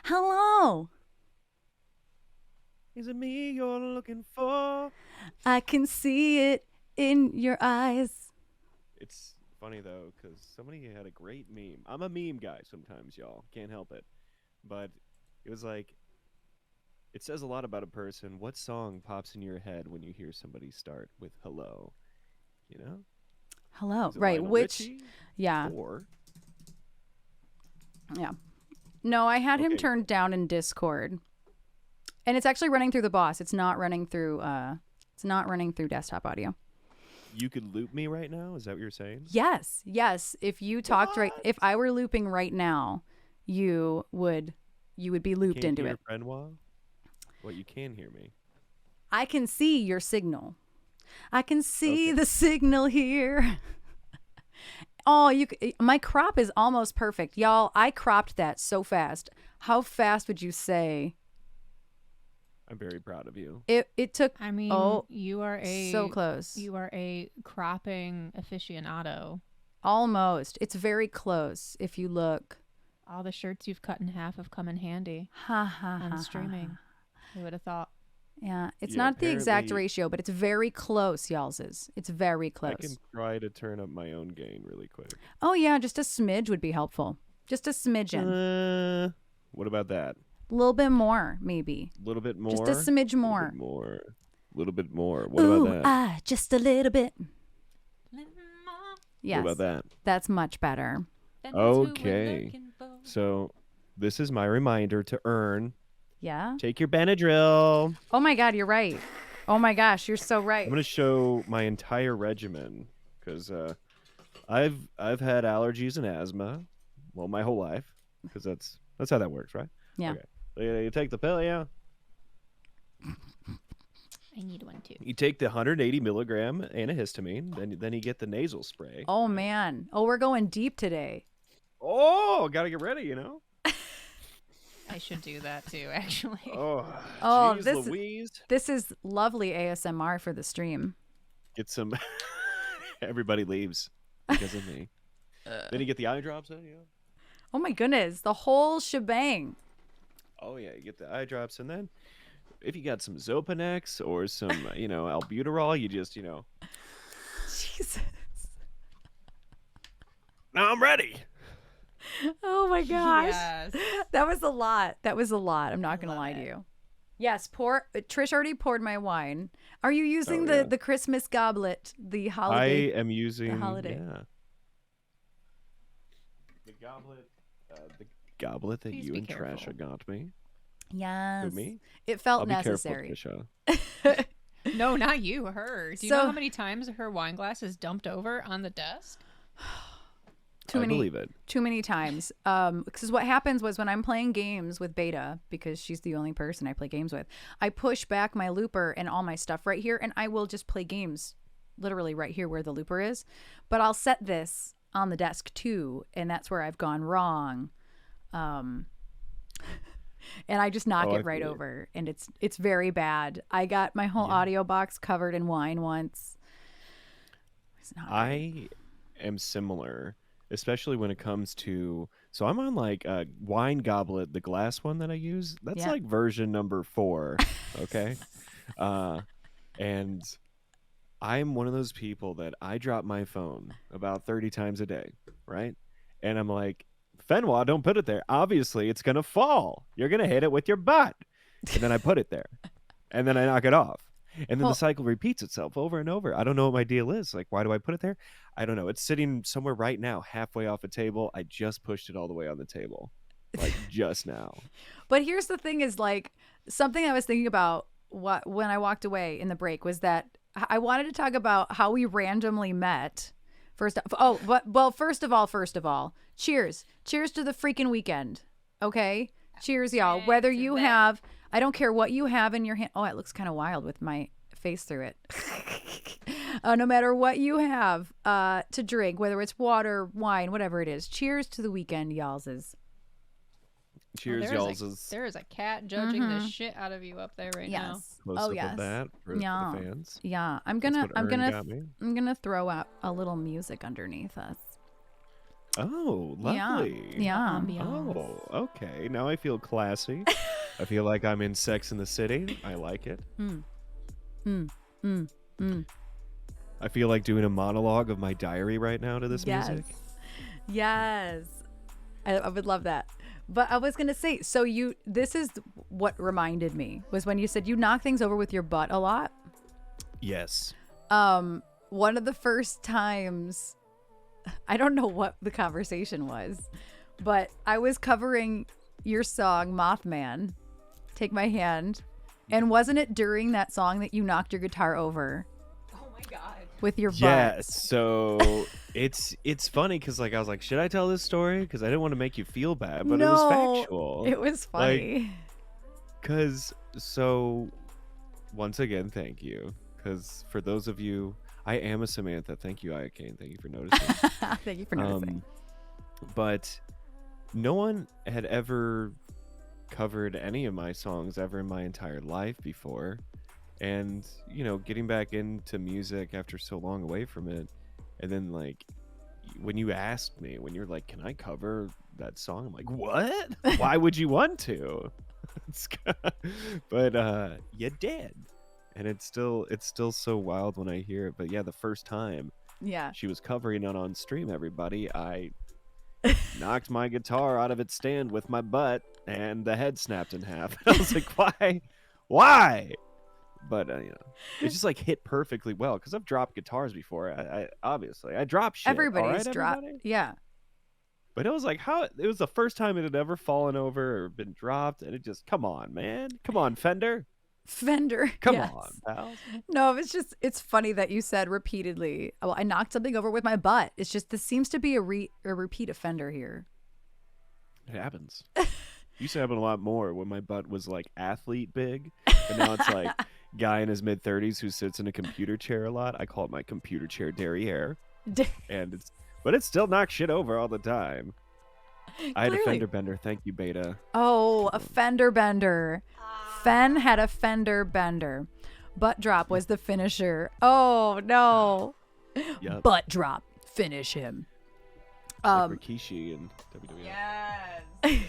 Hello. Is it me you're looking for? I can see it in your eyes. It's funny though, because somebody had a great meme. I'm a meme guy sometimes, y'all. Can't help it. But it was like, it says a lot about a person. What song pops in your head when you hear somebody start with hello? You know? Hello. Is it Right. Lionel Which, Richie? yeah. Or, Yeah. No, I had him okay, turned down in Discord. And it's actually running through the boss. It's not running through desktop audio. you could loop me right now? Is that what you're saying? Yes. Yes. If you talked right, What? if I were looping right now, you would be You looped can't into hear it. Fenwa? Well, you can hear me. I can see your signal. I can see Okay. the signal here. Oh, my crop is almost perfect. Y'all, I cropped that so fast. How fast would you say I'm very proud of you. it took? I mean, Oh, so close. you are a cropping aficionado. Almost. It's very close if you look. All the shirts you've cut in half have come in handy Ha ha ha. on ha, streaming. ha. Who would have thought? Yeah, it's Yeah, not the exact apparently ratio, but it's very close, y'all's is. It's very I can close. try to turn up my own gain really quick. Oh yeah, just a smidge would be helpful. Just a smidgen. What about that? A little bit more, maybe. A little bit more? Just a smidge A little more. bit more. A little bit more. What Ooh, about that? just a little bit. Yes. What about that? That's much better. Okay. So this is my reminder to earn. Yeah. Take your Benadryl. Oh my God, you're right. Oh my gosh, you're so I'm right. gonna show my entire regimen because I've had allergies and asthma, well, my whole life, because that's how that works, right? Yeah. Okay. So you take the pill, yeah. I need one too. You take the 180 milligram antihistamine, then you get the nasal spray. Oh man. Oh, we're going deep today. Oh, gotta get ready, you know. I should do that too, actually. Oh, Oh, geez, Louise. This is lovely ASMR for the stream. Get some. Everybody leaves because of me. Then you get the eye drops in, yeah. Oh my goodness, the whole shebang. Oh yeah, you get the eye drops, and then if you got some Zopanex or some, albuterol, you just, Jesus. Now I'm ready. Oh my gosh. Yes. That was a lot. I'm not going to lie to it. you. Yes, Trish already poured my wine. Are you using yeah. the Christmas goblet, the holiday? I am using holiday. Yeah. The goblet that Please you be and Trasha careful. got me. Yes. Who, me? It felt I'll be necessary. careful, Trisha. No, not you, her. Do you So- know how many times her wine glass is dumped over on the desk? I believe it. Too many times. Because what happens was when I'm playing games with Beta, because she's the only person I play games with, I push back my looper and all my stuff right here, and I will just play games literally right here where the looper is. But I'll set this on the desk too, and that's where I've gone wrong. And I just knock Oh, it I right feel you. over, and it's very bad. I got my whole audio box covered in wine once. It's not great. I am similar, especially when it comes to. So I'm on like a wine goblet, the glass one that I use. That's Yeah. like version number 4. Okay. And I'm one of those people that I drop my phone about 30 times a day, right? And I'm like, Fenwa, don't put it there. Obviously, it's going to fall. You're going to hit it with your butt. And then I put it there. And then I knock it off. And then Well- the cycle repeats itself over and over. I don't know what my deal is. Like, why do I put it there? I don't know. It's sitting somewhere right now, halfway off a table. I just pushed it all the way on the table. Like, just now. But here's the thing is like something I was thinking about when I walked away in the break was that I wanted to talk about how we randomly met. First of all, cheers. Cheers to the freaking weekend. Okay? Cheers, y'all. Whether you have, I don't care what you have in your hand. Oh, it looks kind of wild with my face through it. No matter what you have to drink, whether it's water, wine, whatever it is. Cheers to the weekend, y'all's. Cheers, y'all's. There is a cat judging the shit out of you up there right now. Yes. Close Oh up yes. of that for the fans. Yeah. That's what Erin got me. I'm gonna throw out a little music underneath us. Oh, Yeah. lovely. Yeah. Ambiance. Oh, okay. Now I feel classy. I feel like I'm in Sex in the City. I like it. Mm, mm, mm, mm. I feel like doing a monologue of my diary right now to this Yes. music. Yes. I would love that. But I was going to say, so this is what reminded me was when you said you knock things over with your butt a lot. Yes. One of the first times, I don't know what the conversation was, but I was covering your song Mothman, Take My Hand. And wasn't it during that song that you knocked your guitar over Oh my god. with your Yeah, butt? so it's funny because like I was like, should I tell this story? Because I didn't want to make you feel bad, but it No, was factual. It was funny. Because so once again, thank you. Because for those of you, I am a Samantha. Thank you, Iacane. Thank you for noticing. Thank you for noticing. But no one had ever covered any of my songs ever in my entire life before. And, you know, getting back into music after so long away from it. And then, like, when you asked me, when you're like, can I cover that song? I'm like, what? Why would you want to? But you did. And it's still so wild when I hear it. But yeah, the first time Yeah. she was covering it on stream, everybody, I knocked my guitar out of its stand with my butt and the head snapped in half. I was like, why? But you know, it just like hit perfectly well because I've dropped guitars before. I obviously I drop shit. Everybody's all right, dropped. everybody? Yeah. But it was like it was the first time it had ever fallen over or been dropped, and it just come on, man, come on, Fender, Fender. come yes. on, pal. No, it's funny that you said repeatedly, well, I knocked something over with my butt. It's just, this seems to be a repeat offender here. It happens. Used to happen a lot more when my butt was like athlete big, and now it's like guy in his mid-30s who sits in a computer chair a lot. I call it my computer chair derriere, and it still knocks shit over all the time. I had a fender bender. Thank you, Beta. Oh, a fender bender. Fen had a fender bender. Butt drop was the finisher. Oh no. Yep. Butt drop. Finish him. Like Rikishi and WWE. Yes.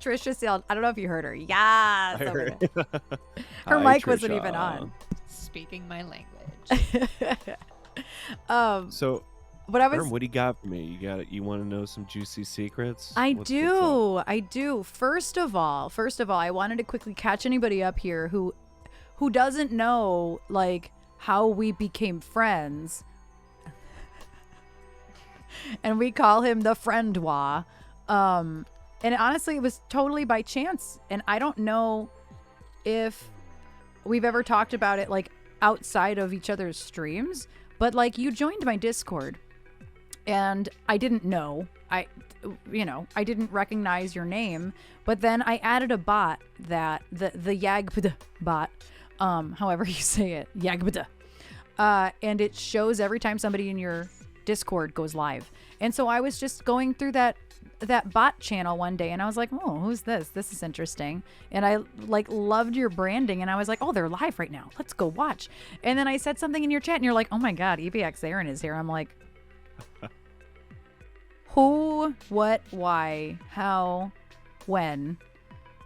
Trisha yelled, I don't know if you heard her. Yes. I over heard. there. Her Hi, mic wasn't Trisha. even on. Speaking my language. So, What I was Erm, what do you got for me? You want to know some juicy secrets? I What's up? do. First of all, I wanted to quickly catch anybody up here who doesn't know like how we became friends. And we call him the Friendwa. And honestly, it was totally by chance. And I don't know if we've ever talked about it like outside of each other's streams, but like you joined my Discord. And I didn't know. I didn't recognize your name, but then I added a bot that the Yagbda bot, however you say it, Yagbda, and it shows every time somebody in your Discord goes live. And so I was just going through that bot channel one day, and I was like, oh, who's this? This is interesting. And I like loved your branding, and I was like, oh, they're live right now. Let's go watch. And then I said something in your chat, and you're like, oh my God, EBX Erin is here. I'm like, who, what, why, how, when?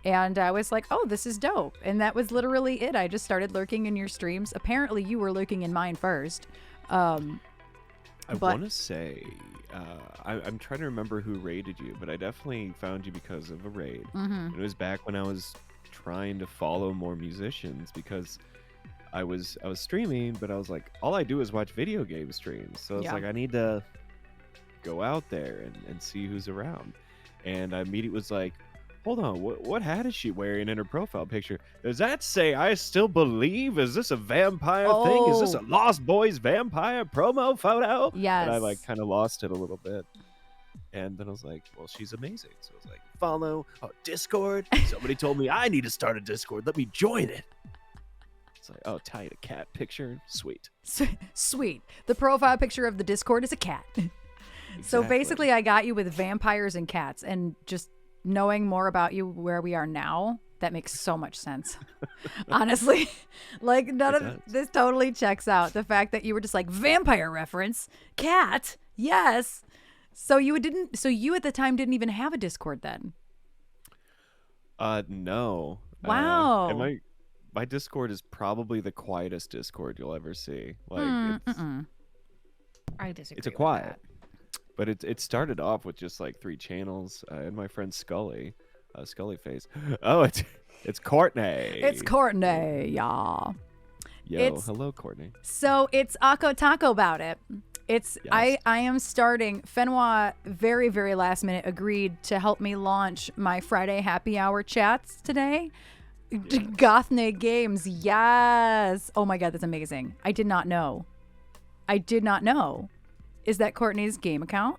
And I was like, oh, this is dope. And that was literally it. I just started lurking in your streams. Apparently you were lurking in mine first. I want to say, I'm trying to remember who raided you, but I definitely found you because of a raid. Mm-hmm. It was back when I was trying to follow more musicians because I was streaming, but I was like, all I do is watch video game streams. So it's Yeah. like, I need to go out there and see who's around. And I immediately was like, hold on, what hat is she wearing in her profile picture? Does that say I still believe? Is this a vampire thing? Is this a Lost Boys vampire promo photo? Yes. And I like kind of lost it a little bit. And then I was like, well, she's amazing. So I was like, follow Discord. Somebody told me I need to start a Discord. Let me join it. It's like, oh, tie a cat picture. Sweet. Sweet. The profile picture of the Discord is a cat. So Exactly. basically I got you with vampires and cats, and just knowing more about you where we are now, that makes so much sense. Honestly, like none It of does. this totally checks out. The fact that you were just like vampire reference, cat, yes. So you didn't. So you at the time didn't even have a Discord then. No. Wow. And my Discord is probably the quietest Discord you'll ever see. Like I disagree. it's a with quiet, that. but it started off with just like 3 channels, and my friend Scully, Scully Face. Oh, it's Courtney. It's Courtney, y'all. Yo, hello, Courtney. So it's Acco Taco about it. It's Yes. I am starting. Fenwa very, very last minute agreed to help me launch my Friday happy hour chats today. Gothne Games, yes. Oh my god, that's amazing. I did not know. Is that Courtney's game account?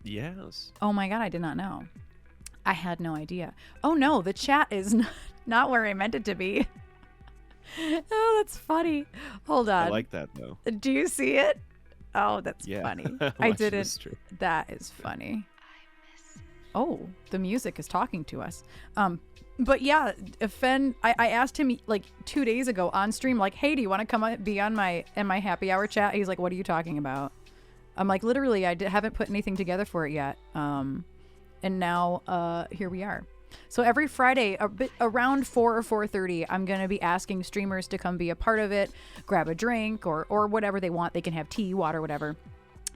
Yes. Oh my god, I did not know. I had no idea. Oh no, the chat is not where I meant it to be. Oh, that's funny. Hold on. I like that though. Do you see it? Oh, that's funny. I Watch didn't. this stream. That is funny. Oh, the music is talking to us. But yeah, I asked him like 2 days ago on stream, like, hey, do you want to come be on my happy hour chat? He's like, what are you talking about? I'm like, literally, haven't put anything together for it yet. And now here we are. So every Friday, around 4 or 4:30, I'm going to be asking streamers to come be a part of it, grab a drink or whatever they want. They can have tea, water, whatever,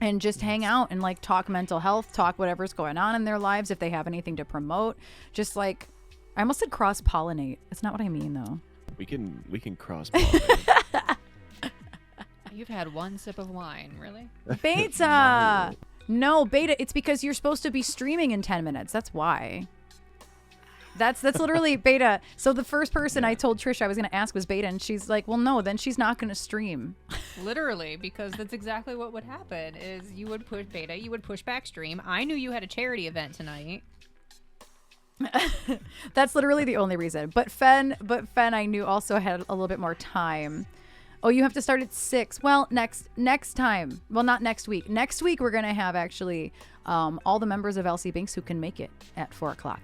and just hang out and like talk mental health, talk whatever's going on in their lives. If they have anything to promote, just like, I almost said cross-pollinate. That's not what I mean though. We can cross pollinate. You've had one sip of wine, really? Beta. No, Beta. It's because you're supposed to be streaming in 10 minutes. That's why. That's literally Beta. So the first person I told Trish I was going to ask was Beta, and she's like, well, no, then she's not going to stream. Literally, because that's exactly what would happen is you would push Beta, you would push back stream. I knew you had a charity event tonight. That's literally the only reason. But Fen I knew also had a little bit more time. Oh, you have to start at 6. Well, next time. Well, not next week. Next week we're gonna have actually all the members of LC Binks who can make it at 4 o'clock.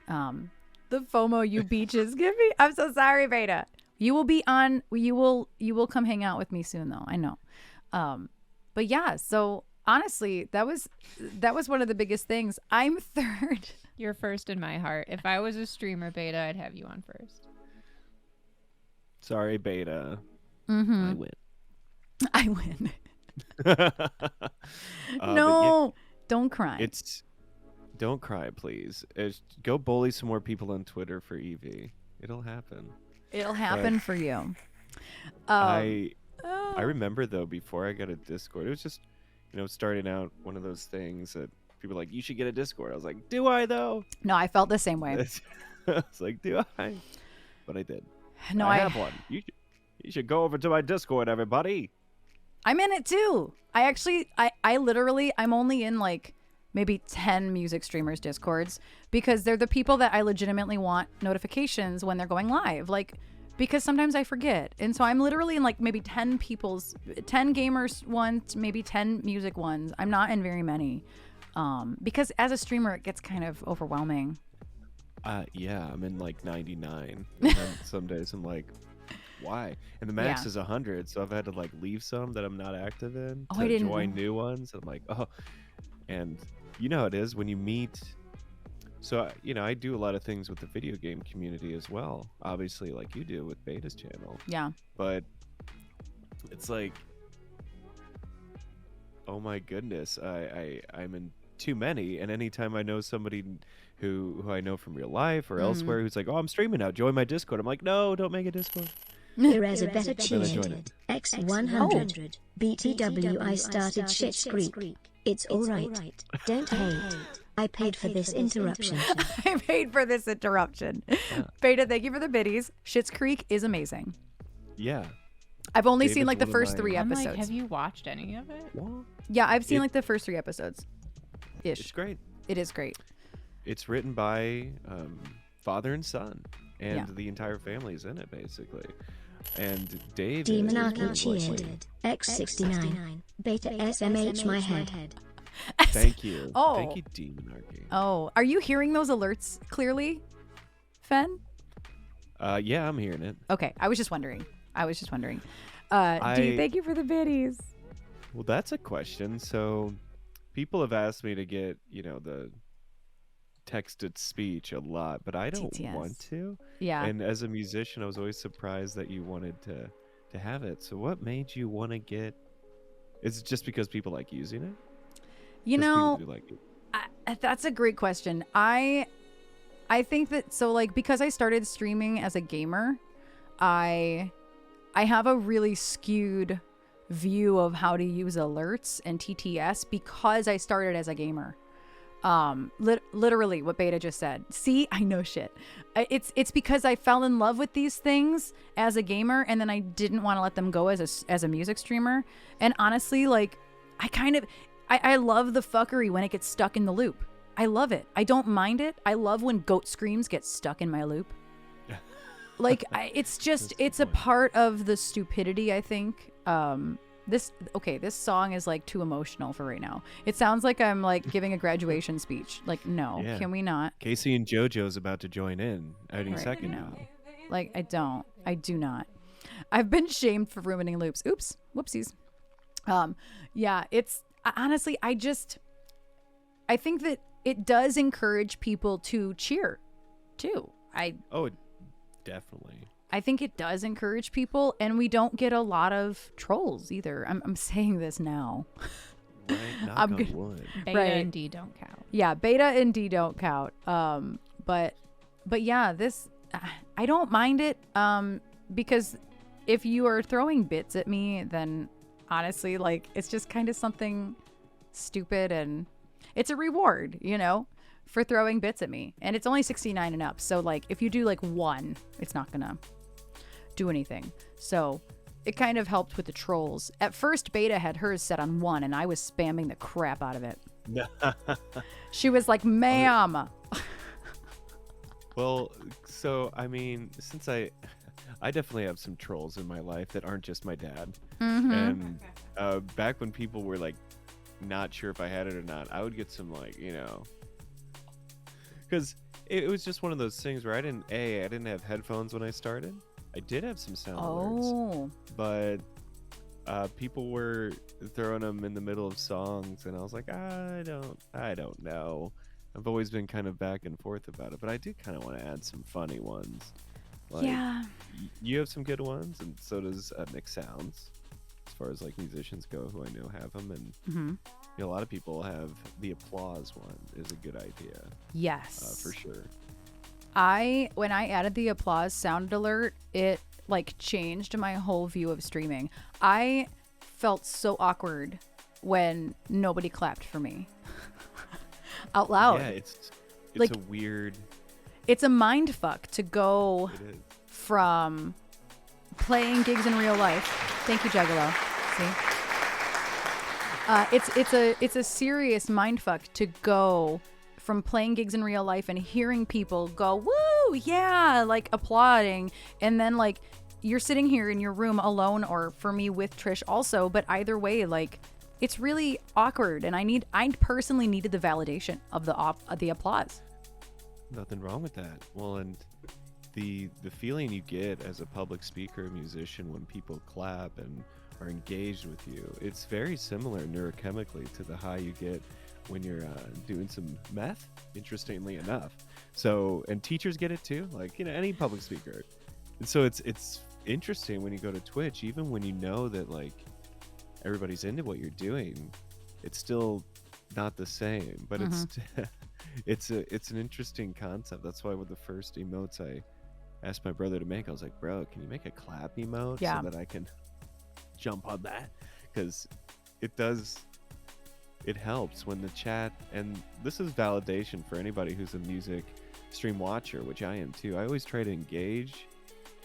The FOMO you beaches give me. I'm so sorry, Beta. You will be on. You will come hang out with me soon, though. I know. But yeah. So honestly, that was one of the biggest things. I'm third. You're first in my heart. If I was a streamer, Beta, I'd have you on first. Sorry, Beta. Mm-hmm. I I win. win. Yeah, No, don't cry. don't cry, please. Go bully some more people on Twitter for Evie. It'll happen. It'll happen for you. I remember though, before I got a Discord, it was just, starting out, one of those things that people were like, you should get a Discord. I was like, do I though? No, I felt the same way. I was like, do I? But I did. No, I have one. You should go over to my Discord, everybody. I'm in it too. I literally, I'm only in like maybe 10 music streamers Discords because they're the people that I legitimately want notifications when they're going live. Like, because sometimes I forget. And so I'm literally in like maybe 10 gamers ones, maybe 10 music ones. I'm not in very many. Because as a streamer, it gets kind of overwhelming. Yeah, I'm in like 99. And then some days I'm like, why? And the max is 100, so I've had to like leave some that I'm not active in to join new ones. I'm like, oh, and you know how it is when you meet. So I do a lot of things with the video game community as well, obviously, like you do with Beta's channel. Yeah. But it's like, oh my goodness, I'm in too many, and anytime I know somebody who I know from real life or elsewhere who's like, oh, I'm streaming now, join my Discord. I'm like, no, don't make a Discord. Here is a better cheer. join X100. BTW I started Shit's Creek. It's alright. Don't hate. I paid for this interruption. I paid for this interruption. Yeah. Beta, thank you for the biddies. Schitt's Creek is amazing. Yeah. I've only David's seen like the one of first my- 3 I'm episodes. like, have you watched any of it? Well, Yeah, I've seen It- like the first 3 episodes. it's Ish. great. It is great. It's written by father and son, and Yeah. the entire family is in it basically. And Dave Demonarchy is like, cheered. X69. Beta SMH my head. thank you. Oh. Thank you, Demonarchy. Oh, are you hearing those alerts clearly, Fen? Yeah, I'm hearing it. Okay, I was just wondering. Dee, I- thank you for the biddies. Well, that's a question. So, people have asked me to get, the texted speech a lot, but I don't TTS. want to. Yeah. And as a musician, I was always surprised that you wanted to have it. So what made you want to get? Is it just because people like using it? You 'Cause people know, do like it. that's a great question. I think that because I started streaming as a gamer, I have a really skewed view of how to use alerts and TTS because I started as a gamer. Literally what Beta just said. See, I know shit. It's because I fell in love with these things as a gamer, and then I didn't want to let them go as a music streamer. And honestly, I love the fuckery when it gets stuck in the loop. I love it. I don't mind it. I love when goat screams get stuck in my loop. It's a part of the stupidity, I think. This song is like too emotional for right now. It sounds like I'm like giving a graduation speech. Like, no, Yeah. can we not? Casey and JoJo's about to join in any Right, second no. now. Like, I do not. I've been shamed for ruining loops. Oops, whoopsies. Yeah, it's honestly, I think that it does encourage people to cheer too. Oh, definitely. I think it does encourage people, and we don't get a lot of trolls either. I'm saying this now. Right, knock I'm on good. wood. Beta Right. and D don't count. Yeah, beta and D don't count. But yeah, this I don't mind it. Because if you are throwing bits at me, then honestly, like, it's just kind of something stupid, and it's a reward, for throwing bits at me. And it's only 69 and up. So like, if you do like one, it's not gonna do anything. So it kind of helped with the trolls. At first, Beta had hers set on 1, and I was spamming the crap out of it. She was like, ma'am. Well, so I mean, since I definitely have some trolls in my life that aren't just my dad. And back when people were like not sure if I had it or not, I would get some like, because it was just one of those things where I didn't have headphones when I started. I did have some sound alerts, but people were throwing them in the middle of songs, and I was like, I don't know. I've always been kind of back and forth about it, but I do kind of want to add some funny ones. Like, Yeah. You have some good ones, and so does Nick Sounds, as far as like musicians go who I know have them, and a lot of people have the applause one is a good idea. Yes. For sure. When I added the applause sound alert, it like changed my whole view of streaming. I felt so awkward when nobody clapped for me out loud. Yeah, it's Like, a weird. It's a mind fuck to go It is. from playing gigs in real life. Thank you, Juggalo. See, it's a serious mind fuck to go from playing gigs in real life and hearing people go, woo, yeah, like applauding, and then like you're sitting here in your room alone, or for me with Trish also, but either way, like, it's really awkward, and I personally needed the validation of the applause. Nothing wrong with that. Well, and the feeling you get as a public speaker, musician, when people clap and are engaged with you, it's very similar neurochemically to the high you get when you're doing some meth, interestingly enough. So, and teachers get it too, like, any public speaker. And so it's interesting when you go to Twitch, even when you know that like everybody's into what you're doing, it's still not the same, but it's an interesting concept. That's why with the first emotes I asked my brother to make, I was like, bro, can you make a clap emote so that I can jump on that? Because it helps when the chat, and this is validation for anybody who's a music stream watcher, which I am too. I always try to engage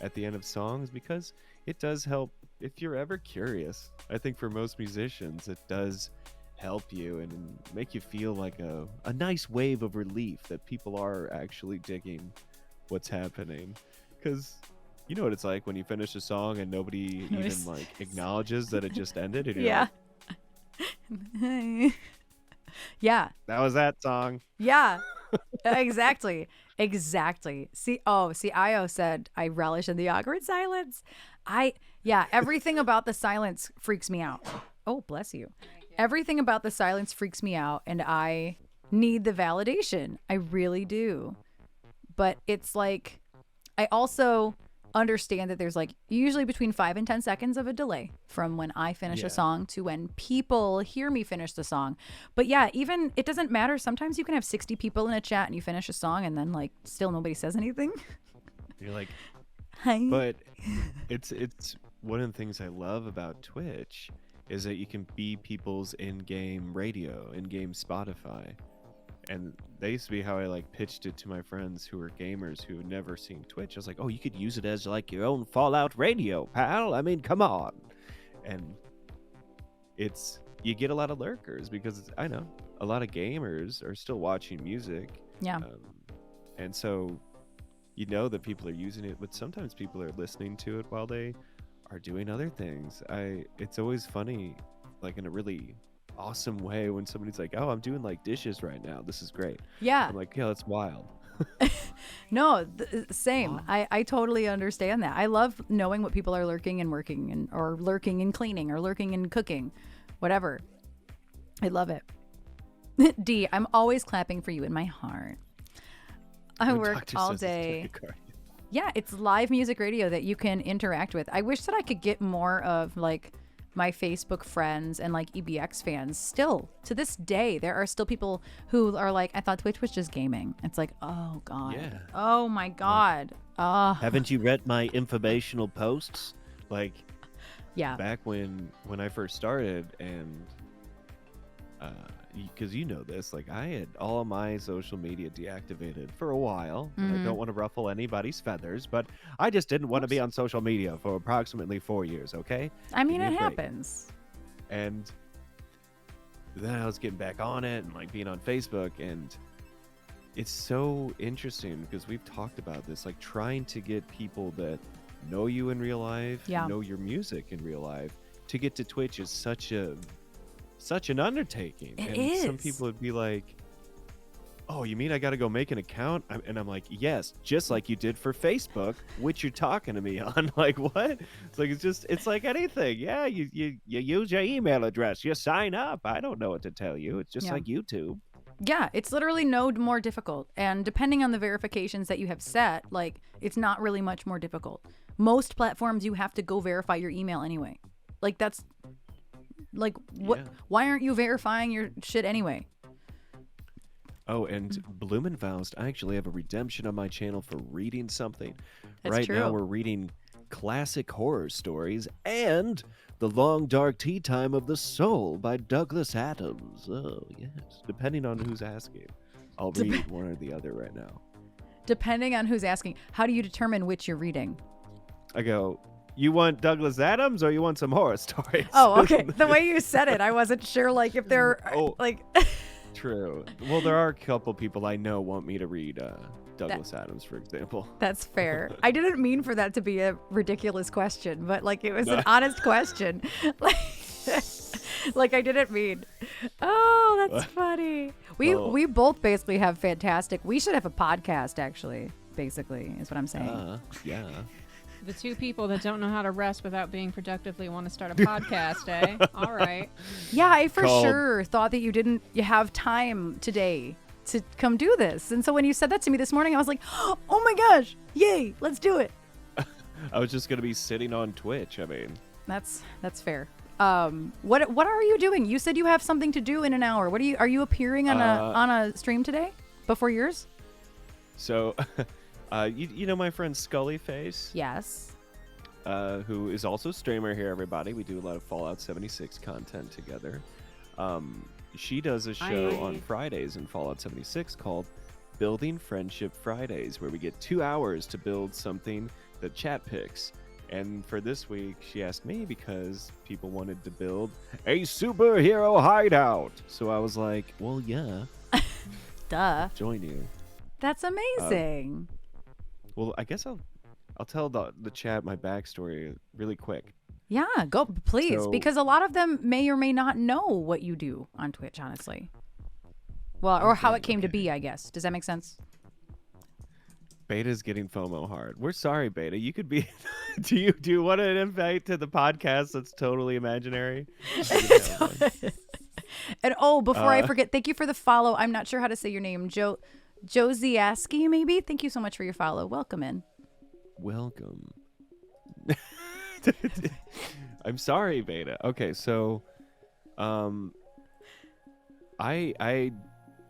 at the end of songs because it does help if you're ever curious. I think for most musicians, it does help you and make you feel like a nice wave of relief that people are actually digging what's happening. Because you know what it's like when you finish a song and nobody even like acknowledges that it just ended, and you're like, yeah, that was that song. Yeah, exactly. See, Io said, I relish in the awkward silence. Everything about the silence freaks me out. Oh, bless you. everything about the silence freaks me out, and I need the validation. I really do. But it's like, I also understand that there's like usually between 5 and 10 seconds of a delay from when I finish a song to when people hear me finish the song. But yeah, even it doesn't matter. Sometimes you can have 60 people in a chat and you finish a song and then like still nobody says anything. You're like, Hi. but it's one of the things I love about Twitch is that you can be people's in-game radio, in-game Spotify. And that used to be how I like pitched it to my friends who were gamers who had never seen Twitch. I was like, oh, you could use it as like your own Fallout radio, pal. I mean, come on. And you get a lot of lurkers because I know a lot of gamers are still watching music. Yeah. And so you know that people are using it, but sometimes people are listening to it while they are doing other things. It's always funny, like in a really awesome way when somebody's like, oh, I'm doing like dishes right now, this is great. Yeah. I'm like, yeah, that's wild. No, same. I totally understand that. I love knowing what people are lurking and working and or lurking and cleaning or lurking and cooking, whatever. I love it. D, I'm always clapping for you in my heart. I When work Doctor all says it's day. tachycardia. Yeah, it's live music radio that you can interact with. I wish that I could get more of like my Facebook friends and like EBX fans. Still to this day, there are still people who are like, I thought Twitch was just gaming. It's like, oh God. Yeah. Oh my God. Oh, Haven't you read my informational posts? Like yeah. back when I first started, and because you know this, like I had all of my social media deactivated for a while. And I don't want to ruffle anybody's feathers, but I just didn't want to be on social media for approximately 4 years. Okay. I mean, Give me it a break. happens. And then I was getting back on it and like being on Facebook, and it's so interesting because we've talked about this, like trying to get people that know you in real life, know your music in real life, to get to Twitch is such an undertaking. It and is. Some people would be like, oh, you mean I got to go make an account? And I'm like, yes, just like you did for Facebook, which you're talking to me on. Like, what? It's like, it's like anything. Yeah, you use your email address, you sign up. I don't know what to tell you. It's just like YouTube. Yeah, it's literally no more difficult. And depending on the verifications that you have set, like it's not really much more difficult. Most platforms you have to go verify your email anyway. Like that's like what? Yeah. Why aren't you verifying your shit anyway? Oh, and Blumenfaust, I actually have a redemption on my channel for reading something. That's right true. now we're reading classic horror stories and The Long Dark Tea Time of the Soul by Douglas Adams. Oh, yes. Depending on who's asking. I'll read one or the other right now. Depending on who's asking. How do you determine which you're reading? I go, you want Douglas Adams or you want some horror stories? Oh, okay. The way you said it, I wasn't sure like if they're like True. Well, there are a couple people I know want me to read Douglas Adams, for example. That's fair. I didn't mean for that to be a ridiculous question, but like it was an honest question. Like I didn't mean. Oh, that's funny. We both basically have fantastic. We should have a podcast actually. Basically, is what I'm saying. Yeah. The two people that don't know how to rest without being productively want to start a podcast, eh? All right. Yeah, I for Called- sure thought that you have time today to come do this. And so when you said that to me this morning, I was like, oh my gosh, yay, let's do it. I was just going to be sitting on Twitch. I mean, That's fair. What are you doing? You said you have something to do in an hour. Are you appearing on a stream today before yours? so you know my friend Scullyface? Yes. Who is also a streamer here, everybody. We do a lot of Fallout 76 content together. She does a show on Fridays in Fallout 76 called Building Friendship Fridays, where we get 2 hours to build something that chat picks. And for this week, she asked me because people wanted to build a superhero hideout. So I was like, well, yeah. Duh. Join you. That's amazing. Well, I guess I'll tell the chat my backstory really quick. Yeah, go please, So- because a lot of them may or may not know what you do on Twitch, honestly. Well, or how it came to be, I guess. Does that make sense? Beta's getting FOMO hard. We're sorry, Beta. You could be. do you want an invite to the podcast that's totally imaginary? And before I forget, thank you for the follow. I'm not sure how to say your name. Josiaski, maybe? Thank you so much for your follow. Welcome in. Welcome. I'm sorry, Beta. Okay, so I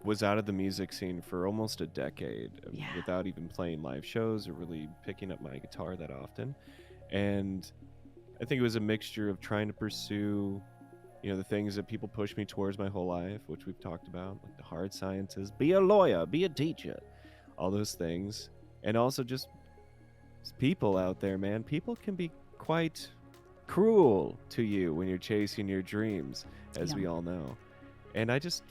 was out of the music scene for almost a decade without even playing live shows or really picking up my guitar that often. And I think it was a mixture of trying to pursue, the things that people push me towards my whole life, which we've talked about, like the hard sciences, be a lawyer, be a teacher, all those things. And also just people out there, man. People can be quite cruel to you when you're chasing your dreams, as we all know. And I just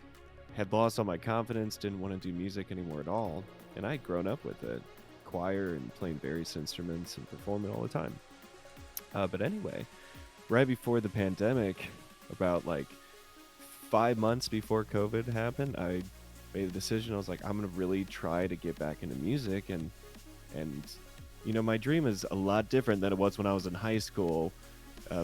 had lost all my confidence, didn't want to do music anymore at all. And I'd grown up with it, choir and playing various instruments and performing all the time. But anyway, right before the pandemic, about like 5 months before COVID happened, I made a decision. I was like, I'm going to really try to get back into music. And my dream is a lot different than it was when I was in high school,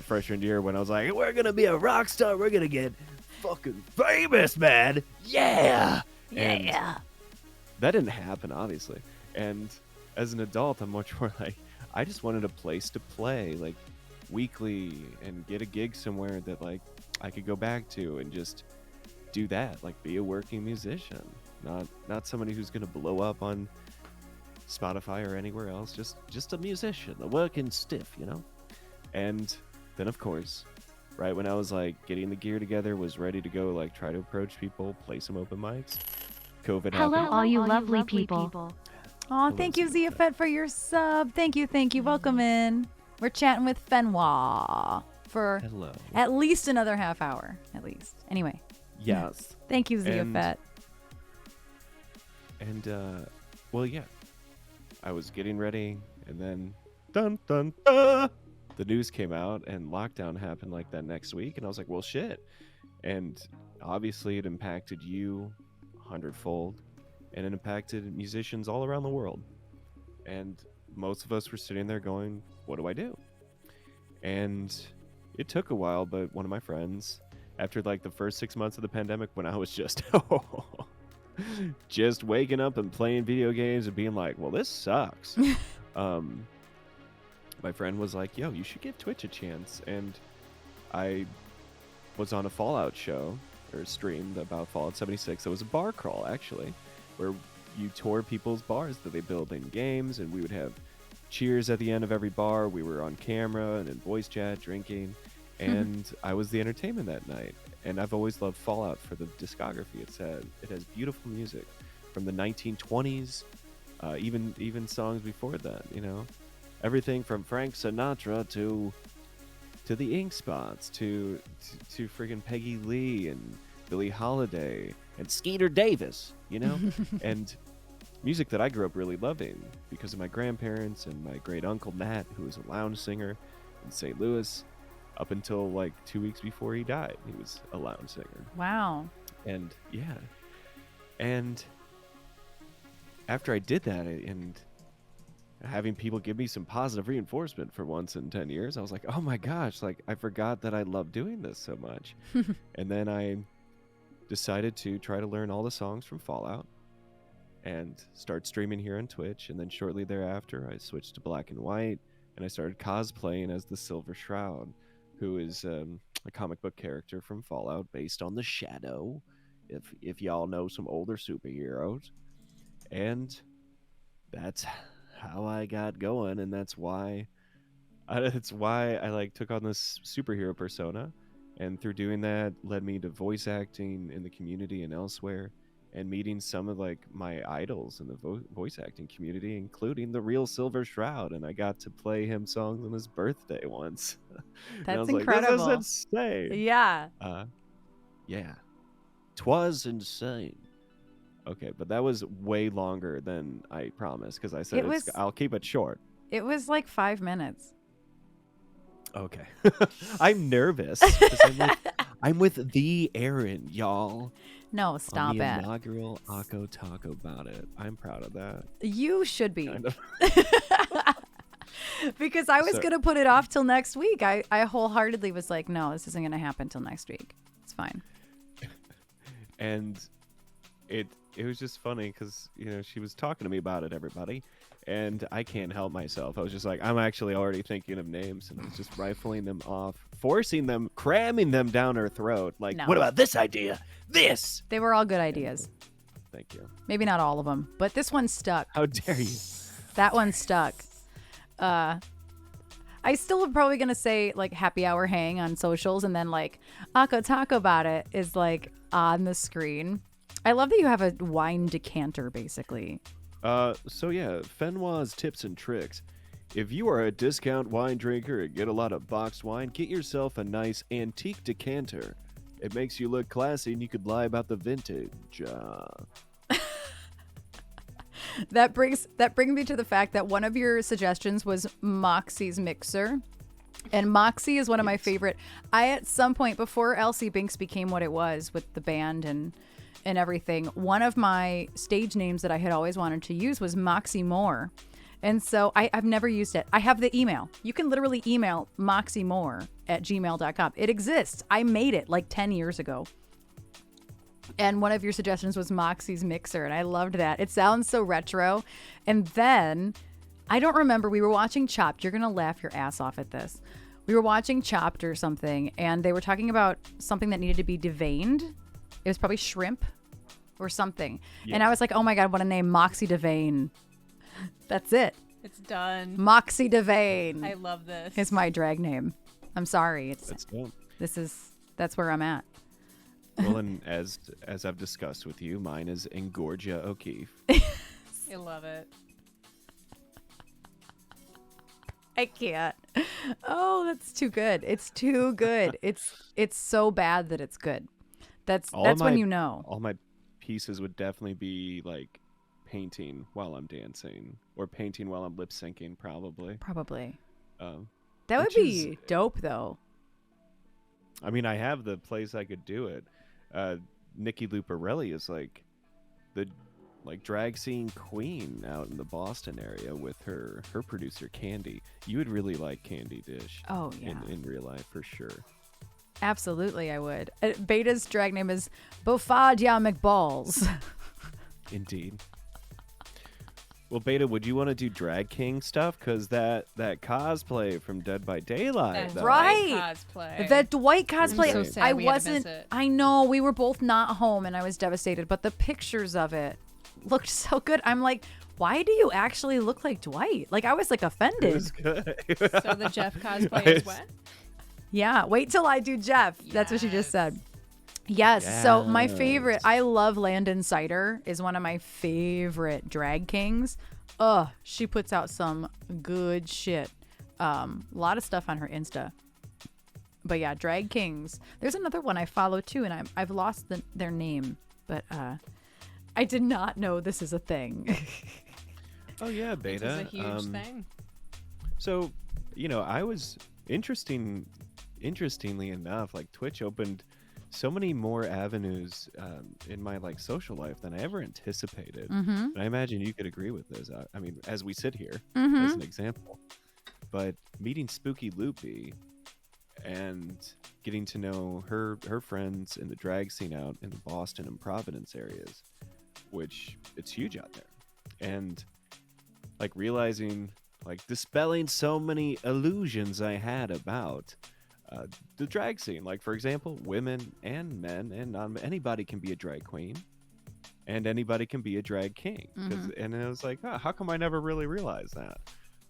freshman year, when I was like, we're going to be a rock star. We're going to get fucking famous, man. Yeah. And that didn't happen, obviously. And as an adult, I'm much more like, I just wanted a place to play, like, weekly and get a gig somewhere that, like, I could go back to and just do that, like, be a working musician, not somebody who's going to blow up on Spotify or anywhere else, just a musician, a working stiff, And then, of course, right when I was, like, getting the gear together, was ready to go, like, try to approach people, play some open mics, COVID happened. Hello, all you lovely people. Oh, thank you, Zia Fett, for your sub. Thank you. Welcome in. We're chatting with Fenwa for at least another half hour, at least. Anyway. Yes. Thank you, Zia Fett. And, well, yeah. I was getting ready, and then, dun, dun, dun, the news came out, and lockdown happened, like, that next week, and I was like, well, shit. And obviously it impacted you 100-fold, and it impacted musicians all around the world. And most of us were sitting there going, what do I do? And it took a while, but one of my friends, after like the first 6 months of the pandemic, when I was just just waking up and playing video games and being like, well, this sucks. My friend was like, yo, you should give Twitch a chance. And I was on a Fallout show, or streamed about Fallout 76. It was a bar crawl, actually, where you tour people's bars that they build in games, and we would have cheers at the end of every bar. We were on camera and in voice chat, drinking, and I was the entertainment that night. And I've always loved Fallout for the discography. It has beautiful music from the 1920s, even songs before that. Everything from Frank Sinatra to the Ink Spots to friggin' Peggy Lee and Billie Holiday and Skeeter Davis, and music that I grew up really loving because of my grandparents and my great uncle Matt, who was a lounge singer in St. Louis up until like 2 weeks before he died. He was a lounge singer. Wow. And yeah. And after I did that and having people give me some positive reinforcement for once in 10 years, I was like, oh my gosh, like I forgot that I love doing this so much. And then I decided to try to learn all the songs from Fallout and start streaming here on Twitch. And then shortly thereafter, I switched to black and white, and I started cosplaying as the Silver Shroud, who is a comic book character from Fallout based on the Shadow, if y'all know some older superheroes. And that's how I got going, and that's why I like took on this superhero persona, and through doing that led me to voice acting in the community and elsewhere, and meeting some of like my idols in the voice acting community, including the real Silver Shroud, and I got to play him songs on his birthday once. That's incredible. Like, this is insane. Yeah. Yeah. 'Twas insane. Okay, but that was way longer than I promised, because I said I'll keep it short. It was like 5 minutes. Okay. I'm nervous because I'm with the Erin, y'all. No, stop on the it. Inaugural Acco Talk about it. I'm proud of that. You should be. Kind of. Because I was going to put it off till next week. I wholeheartedly was like, no, this isn't going to happen till next week. It's fine. and it was just funny because she was talking to me about it, everybody, and I can't help myself. I was just like, I'm actually already thinking of names, and I was just rifling them off, forcing them, cramming them down her throat. Like, No. what about this idea? This. They were all good ideas. Thank you. Maybe not all of them, but this one stuck. How dare you? That one stuck. I still am probably gonna say like happy hour hang on socials, and then like Acco talk about it is like on the screen. I love that you have a wine decanter, basically. So yeah, Fenwa's tips and tricks. If you are a discount wine drinker and get a lot of boxed wine, get yourself a nice antique decanter. It makes you look classy, and you could lie about the vintage. That brings me to the fact that one of your suggestions was Moxie's mixer. And Moxie is one of my favorite. I, at some point before LC Binks became what it was with the band and everything, one of my stage names that I had always wanted to use was Moxie Moore. And so I've never used it. I have the email. You can literally email moxiemore@gmail.com. It exists. I made it like 10 years ago. And one of your suggestions was Moxie's mixer, and I loved that. It sounds so retro. And then, I don't remember, we were watching Chopped. You're going to laugh your ass off at this. We were watching Chopped or something, and they were talking about something that needed to be deveined. It was probably shrimp or something. Yeah. And I was like, oh my God, what a name, Moxie Devein. That's it. It's done. Moxie Devein. I love this. It's my drag name. I'm sorry. That's dope. That's where I'm at. Well, and as I've discussed with you, mine is Engorgia O'Keefe. I love it. I can't. Oh, that's too good. It's too good. It's so bad that it's good. That's when you know. All my pieces would definitely be like painting while I'm dancing or painting while I'm lip syncing, probably. That would be dope, though. I mean, I have the place I could do it. Nikki Luparelli is like the drag scene queen out in the Boston area with her producer Candy. You would really like Candy Dish. Oh yeah, in real life for sure. Absolutely, I would. Beta's drag name is Bofadia McBalls. Indeed. Well, Beta, would you want to do Drag King stuff? Because that cosplay from Dead by Daylight. That though. Right. Cosplay. That Dwight cosplay. I'm so sad I we had to miss wasn't. it. I know we were both not home, and I was devastated. But the pictures of it looked so good. I'm like, why do you actually look like Dwight? Like I was like It offended. was good. So the Jeff cosplay is what? Yeah. Wait till I do Jeff. That's what she just said. Yes. So my favorite. I love Landon Sider. Is one of my favorite drag kings. She puts out some good shit. A lot of stuff on her Insta. But yeah, Drag Kings. There's another one I follow too, and I've lost their name. But I did not know this is a thing. Oh yeah, This Beta. is a huge thing. So, I was interestingly enough, like Twitch opened so many more avenues in my social life than I ever anticipated. Mm-hmm. And I imagine you could agree with this. I mean, as we sit here Mm-hmm. as an example, but meeting Spooky Loopy and getting to know her friends in the drag scene out in the Boston and Providence areas, which it's huge out there, and realizing dispelling so many illusions I had about the drag scene. For example, women and men and anybody can be a drag queen and anybody can be a drag king. And it was like, how come I never really realized that?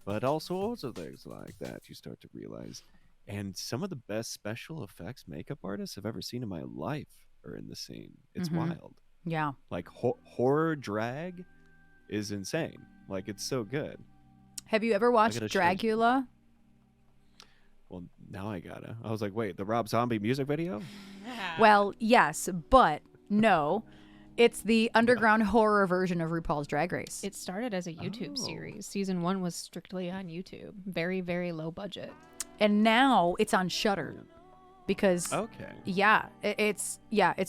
But all sorts of things like that you start to realize. And some of the best special effects makeup artists I've ever seen in my life are in the scene. It's wild. Yeah. Horror drag is insane. It's so good. Have you ever watched gotta show you. Dragula? Well, now I gotta. I was like, wait, the Rob Zombie music video? Well, yes, but no. It's the underground horror version of RuPaul's Drag Race. It started as a YouTube series. Season 1 was strictly on YouTube. Very, very low budget. And now it's on Shudder. Because Okay. it's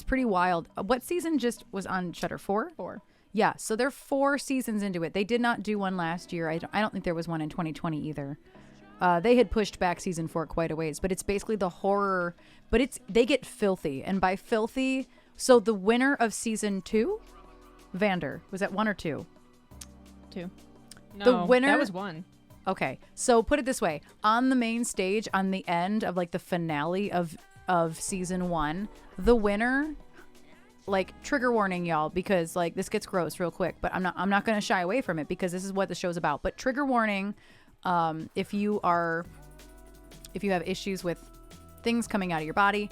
pretty wild. What season just was on Shudder? 4? 4. Yeah, so they're 4 seasons into it. They did not do one last year. I don't think there was one in 2020 either. They had pushed back season 4 quite a ways, but it's basically the horror. But they get filthy, and by filthy, So the winner of season 2, Vander, was that 1 or 2? 2. No, The winner- that was 1. Okay, so put it this way: on the main stage, on the end of like the finale of season 1, the winner, like, trigger warning, y'all, because like this gets gross real quick, but I'm not going to shy away from it because this is what the show's about. But trigger warning, if you have issues with things coming out of your body,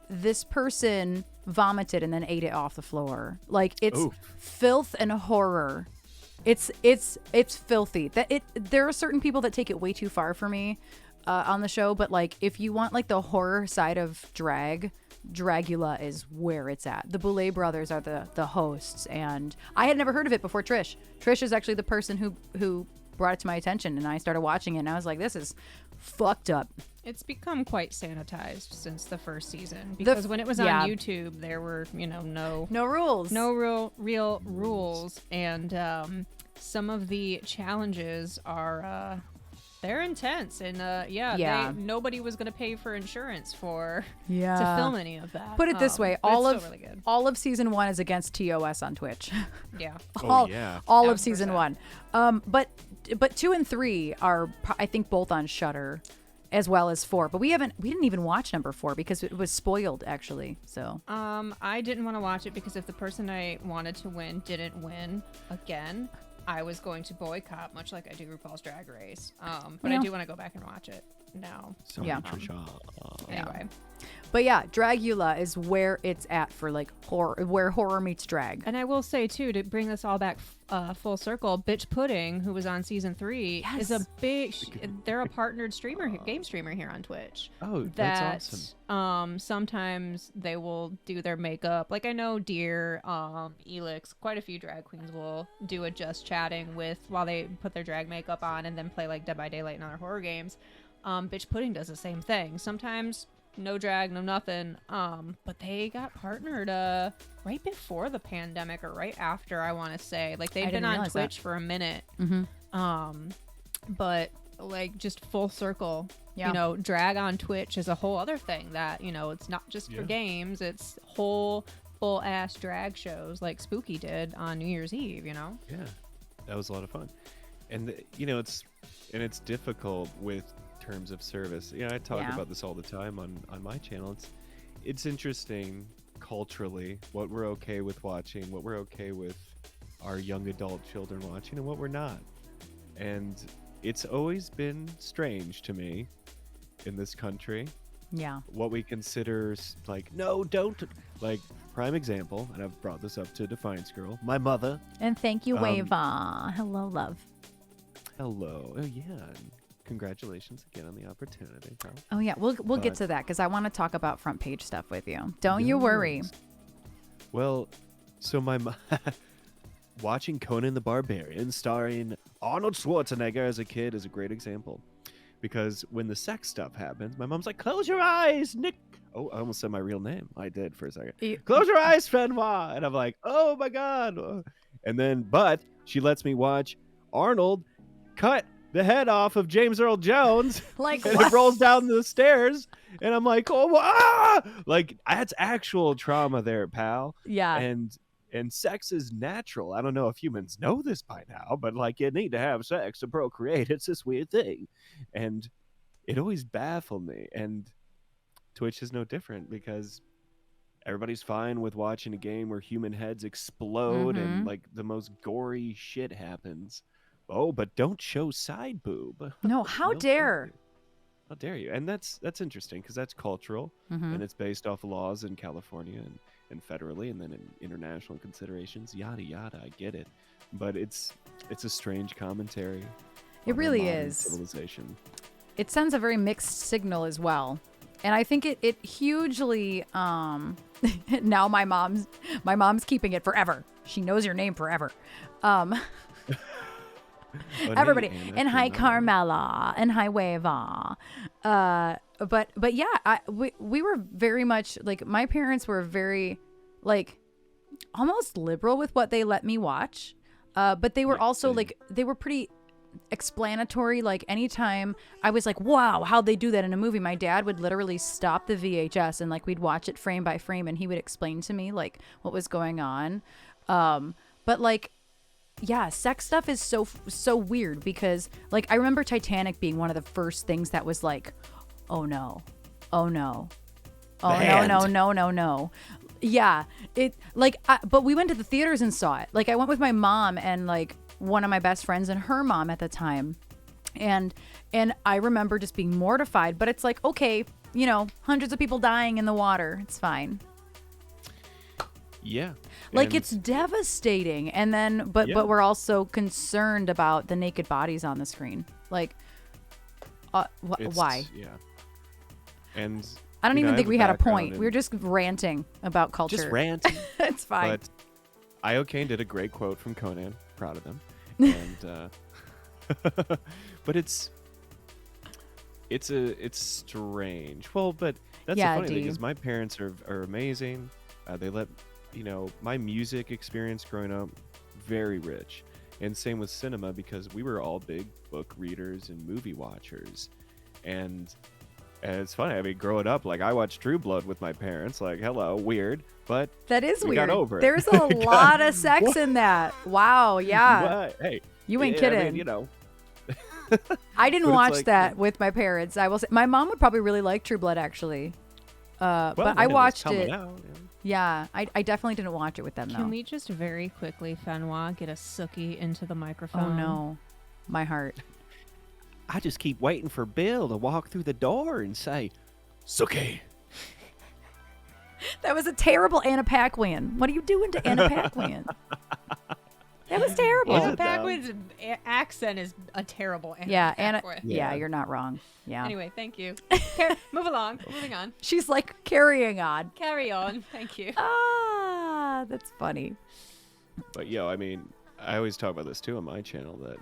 this person vomited and then ate it off the floor. Like, it's Oof. filth and horror. It's filthy. There are certain people that take it way too far for me on the show, but like, if you want like the horror side of Dragula is where it's at. The Boulet brothers are the hosts, and I had never heard of it before Trish. Trish is actually the person who brought it to my attention, and I started watching it, and I was like, this is fucked up. It's become quite sanitized since the first season because when it was on YouTube, there were, no rules. No real rules, and some of the challenges are they're intense, and nobody was going to pay for insurance to film any of that. Put it this way: but all it's of still really good. all of season 1 is against TOS on Twitch. Yeah. all of 1000%. season 1. But 2 and 3 are, I think, both on Shudder, as well as 4. But we didn't even watch number 4 because it was spoiled, actually. So I didn't want to watch it because if the person I wanted to win didn't win again, I was going to boycott, much like I do RuPaul's Drag Race. But I do want to go back and watch it now. So Yeah. Trisha. Anyway. But yeah, Dragula is where it's at for like horror, where horror meets drag. And I will say too, to bring this all back full circle, Bitch Pudding, who was on season 3, is a big. They're a partnered game streamer here on Twitch. Oh, that's awesome. Sometimes they will do their makeup. Like I know Deer, Elix, quite a few drag queens will do a just chatting while they put their drag makeup on and then play like Dead by Daylight and other horror games. Bitch Pudding does the same thing. Sometimes no drag, no nothing. But they got partnered right before the pandemic or right after, I want to say. Like they've been on Twitch for a minute. Mm-hmm. But like just full circle, drag on Twitch is a whole other thing that, it's not just for games, it's whole full ass drag shows like Spooky did on New Year's Eve, Yeah, that was a lot of fun. And it's difficult with terms of service. I talk about this all the time on my channel. It's interesting culturally what we're okay with watching, what we're okay with our young adult children watching, and what we're not. And it's always been strange to me in this country. Yeah. What we consider like, no, don't. Like, prime example, and I've brought this up to Defiance Girl, my mother. And thank you, Wava. Hello, love. Hello. Oh, yeah. Congratulations again on the opportunity, pal. Oh yeah, we'll get to that because I want to talk about front page stuff with you. Don't you worry. Well, so watching Conan the Barbarian starring Arnold Schwarzenegger as a kid is a great example, because when the sex stuff happens, my mom's like, "Close your eyes, Nick." Oh, I almost said my real name. I did for a second. Close your eyes, Fenwa. And I'm like, "Oh my god!" But she lets me watch Arnold cut the head off of James Earl Jones, like, and it rolls down the stairs, and I'm like, "Oh, ah!" Like, that's actual trauma there, pal. Yeah. And sex is natural. I don't know if humans know this by now, but like, you need to have sex to procreate. It's this weird thing, and it always baffled me. And Twitch is no different, because everybody's fine with watching a game where human heads explode and like the most gory shit happens. Oh, but don't show side boob. No, how dare? How dare you? And that's interesting, because that's cultural, and it's based off laws in California and federally, and then in international considerations, yada yada. I get it, but it's a strange commentary. It really modern is. Civilization. It sends a very mixed signal as well, and I think it hugely. Now my mom's keeping it forever. She knows your name forever. Everybody, and hi Carmela, and hi Weva. But yeah, we were very much like, my parents were very like almost liberal with what they let me watch, but they were also like, they were pretty explanatory. Like anytime I was like, wow, how'd they do that in a movie? My dad would literally stop the VHS and like we'd watch it frame by frame and he would explain to me like what was going on. But like, yeah, sex stuff is so weird because like I remember Titanic being one of the first things that was like, oh no, oh no, oh no. Yeah, it like, but we went to the theaters and saw it. Like I went with my mom and like one of my best friends and her mom at the time, and I remember just being mortified. But it's like, okay, you know, hundreds of people dying in the water, it's fine. Yeah. Like and it's devastating, and then but we're also concerned about the naked bodies on the screen. Like, why? Yeah. And I don't even think we had a point. in- We were just ranting about culture. just ranting. It's fine. But Iocane did a great quote from Conan. Proud of them. And but it's strange. Well, but that's Yeah, the funny thing D. is my parents are amazing. They let my music experience growing up very rich, and same with cinema because we were all big book readers and movie watchers, and it's funny. I mean, growing up, like I watched True Blood with my parents. Like, hello, weird, but That is we weird. got over it. There's a lot of sex in that. Wow. Yeah. But, hey, You ain't I kidding. mean, I didn't But it's watch like, that with my parents. I will say my mom would probably really like True Blood actually. But well, I when it was watched coming it. out, Yeah. I definitely didn't watch it with them though. Can we just very quickly, Fenwa, get a Sookie into the microphone? Oh no. My heart. I just keep waiting for Bill to walk through the door and say, "Suki." That was a terrible Anna Paquin. What are you doing to Anna Paquin? That was terrible. Was Anna it, though? Paquin's accent is a terrible Anna Yeah, Anna. Paquin. Yeah, Yeah. you're not wrong. Yeah. Anyway, thank you. Move along. Moving on. She's like carrying on. Carry on. Thank you. Ah, that's funny. But I mean, I always talk about this too on my channel that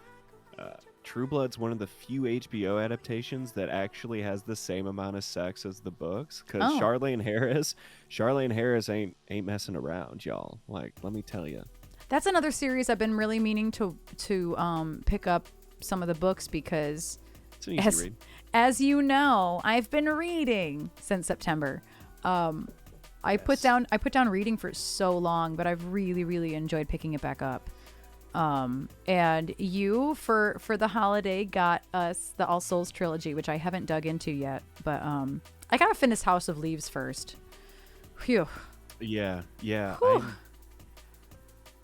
True Blood's one of the few HBO adaptations that actually has the same amount of sex as the books. Because Oh. Charlene Harris ain't messing around, y'all. Like, let me tell you. That's another series I've been really meaning to pick up some of the books because It's an easy read. as you know, I've been reading since September. I put down reading for so long, but I've really enjoyed picking it back up. And you for the holiday got us the All Souls trilogy, which I haven't dug into yet, but I gotta finish House of Leaves first. Phew, Yeah. Whew.